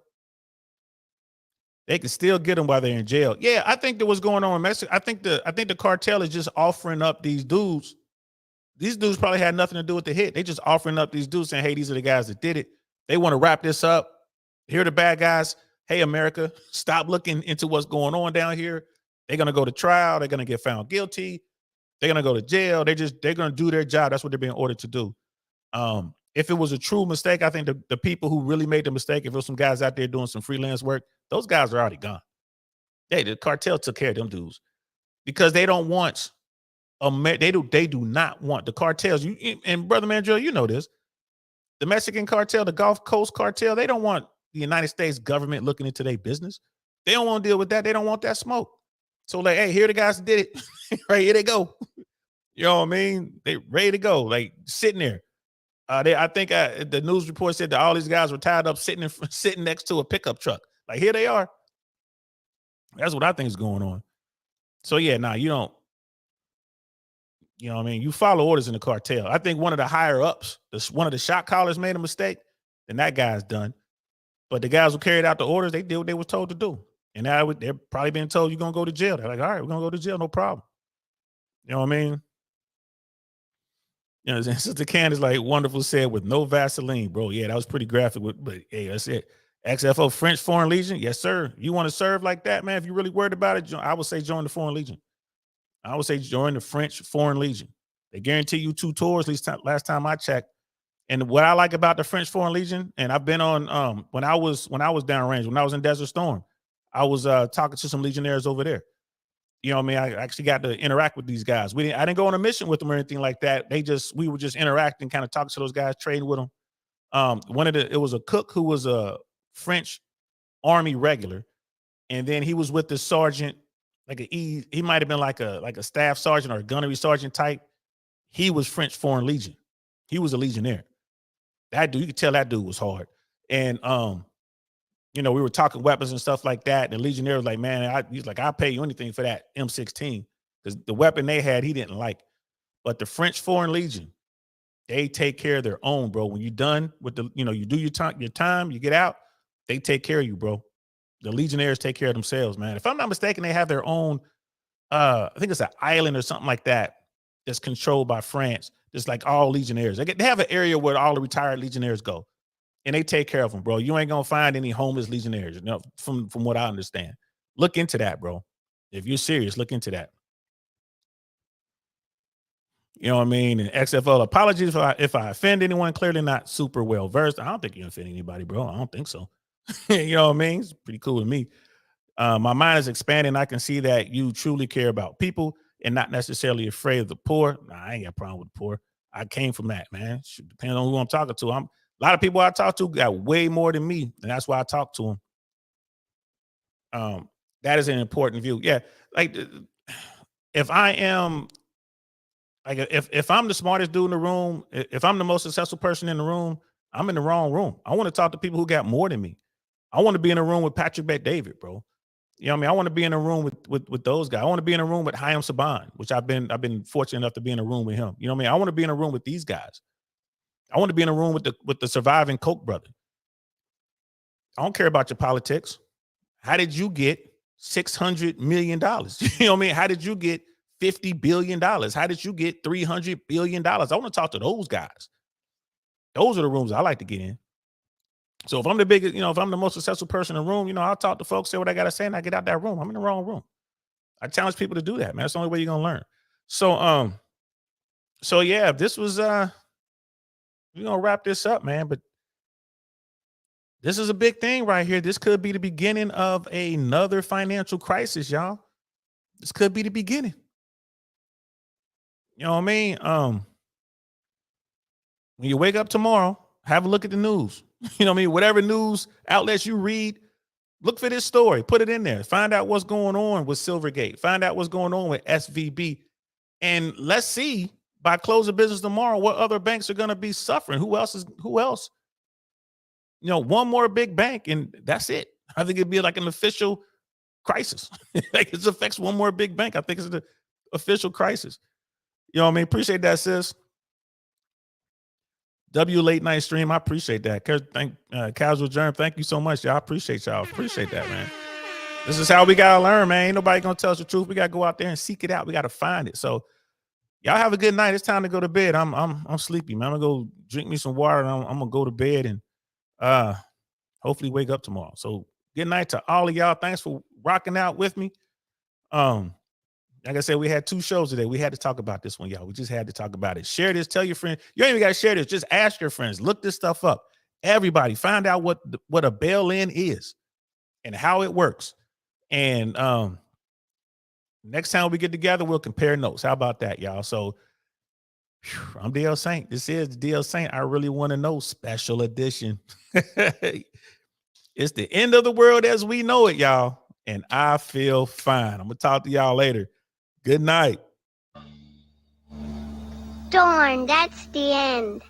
they can still get them while they're in jail. Yeah, I think that what's going on in Mexico. I think the cartel is just offering up these dudes. These dudes probably had nothing to do with the hit. They just offering up these dudes saying, hey, these are the guys that did it. They want to wrap this up. Here are the bad guys. Hey, America, stop looking into what's going on down here. They're going to go to trial. They're going to get found guilty. They're going to go to jail. They're going to do their job. That's what they're being ordered to do. If it was a true mistake, I think the people who really made the mistake, if it was some guys out there doing some freelance work, those guys are already gone. The cartel took care of them dudes because they don't want they do not want the cartels. And Brother Mandrell, you know this. The Mexican cartel, the Gulf Coast cartel, they don't want the United States government looking into their business. They don't want to deal with that. They don't want that smoke. So like, hey, here the guys that did it. Right, here they go. You know what I mean? They ready to go, like sitting there. I think the news report said that all these guys were tied up sitting next to a pickup truck. Like, here they are. That's what I think is going on. So yeah, you don't. You know what I mean? You follow orders in the cartel. I think one of the higher ups, one of the shot callers made a mistake, then that guy's done. But the guys who carried out the orders, they did what they were told to do. And now they're probably being told you're going to go to jail. They're like, all right, we're going to go to jail. No problem. You know what I mean? You know, Sister Candace, like Wonderful said, with no Vaseline, bro. Yeah, that was pretty graphic. But hey, that's it. XFO, French Foreign Legion. Yes, sir. You want to serve like that, man? If you're really worried about it, I would say join the Foreign Legion. I would say join the French Foreign Legion. They guarantee you 2 tours, at least last time I checked. And what I like about the French Foreign Legion, and I've been on when I was downrange, when I was in Desert Storm, I was talking to some Legionnaires over there. You know what I mean? I actually got to interact with these guys. I didn't go on a mission with them or anything like that. We were just interacting, kind of talking to those guys, trading with them. It was a cook who was a French Army regular, and then he was with the sergeant, he might have been like a staff sergeant or a gunnery sergeant type. He was French Foreign Legion. He was a Legionnaire. That dude, you could tell that dude was hard. And you know, we were talking weapons and stuff like that. And the Legionnaire was like, man, he's like, I'll pay you anything for that M16. Because the weapon they had, he didn't like. But the French Foreign Legion, they take care of their own, bro. When you're done with the, you know, you do your time, you get out, they take care of you, bro. The Legionnaires take care of themselves, man. If I'm not mistaken, they have their own, I think it's an island or something like that that's controlled by France. Just like all Legionnaires. They have an area where all the retired Legionnaires go. And they take care of them, bro. You ain't gonna find any homeless Legionnaires, you know, from what I understand. Look into that, bro. If you're serious, look into that. You know what I mean? And XFL, apologies if I offend anyone. Clearly not super well versed. I don't think you offend anybody, bro. I don't think so. You know what I mean? It's pretty cool to me. My mind is expanding. I can see that you truly care about people and not necessarily afraid of the poor. Nah, I ain't got a problem with the poor. I came from that, man. Depending on who I'm talking to. A lot of people I talk to got way more than me, and that's why I talk to them. That is an important view. Yeah, like if I am, like if I'm the smartest dude in the room, if I'm the most successful person in the room, I'm in the wrong room. I want to talk to people who got more than me. I want to be in a room with Patrick Bet-David, bro. You know what I mean? I want to be in a room with those guys. I want to be in a room with Haim Saban, which I've been fortunate enough to be in a room with him. You know what I mean? I want to be in a room with these guys. I want to be in a room with the surviving Koch brother. I don't care about your politics. How did you get $600 million? You know what I mean? How did you get $50 billion? How did you get $300 billion? I want to talk to those guys. Those are the rooms I like to get in. So if I'm the biggest, you know, if I'm the most successful person in the room, you know, I'll talk to folks, say what I got to say, and I get out that room. I'm in the wrong room. I challenge people to do that, man. That's the only way you're going to learn. So yeah, this was, we're going to wrap this up, man, but this is a big thing right here. This could be the beginning of another financial crisis, y'all. This could be the beginning. You know what I mean? When you wake up tomorrow, have a look at the news. You know what I mean? Whatever news outlets you read, look for this story, put it in there. Find out what's going on with Silvergate. Find out what's going on with SVB. And let's see by close of business tomorrow what other banks are going to be suffering. Who else? You know, one more big bank and that's it. I think it'd be like an official crisis. Like it affects one more big bank. I think it's the official crisis. You know what I mean? Appreciate that, sis. W Late Night Stream. I appreciate that. Casual Germ. Thank you so much, y'all. I appreciate y'all. Appreciate that, man. This is how we gotta learn, man. Ain't nobody gonna tell us the truth. We gotta go out there and seek it out. We gotta find it. So y'all have a good night. It's time to go to bed. I'm sleepy, man. I'm gonna go drink me some water and I'm gonna go to bed and hopefully wake up tomorrow. So good night to all of y'all. Thanks for rocking out with me. Like I said, we had 2 shows today. We had to talk about this one, y'all. We just had to talk about it. Share this. Tell your friends. You ain't even got to share this. Just ask your friends. Look this stuff up. Everybody, find out what a bail-in is and how it works. And next time we get together, we'll compare notes. How about that, y'all? So I'm DL Saint. This is DL Saint. I really want to know special edition. It's the end of the world as we know it, y'all. And I feel fine. I'm going to talk to y'all later. Good night. Darn, that's the end.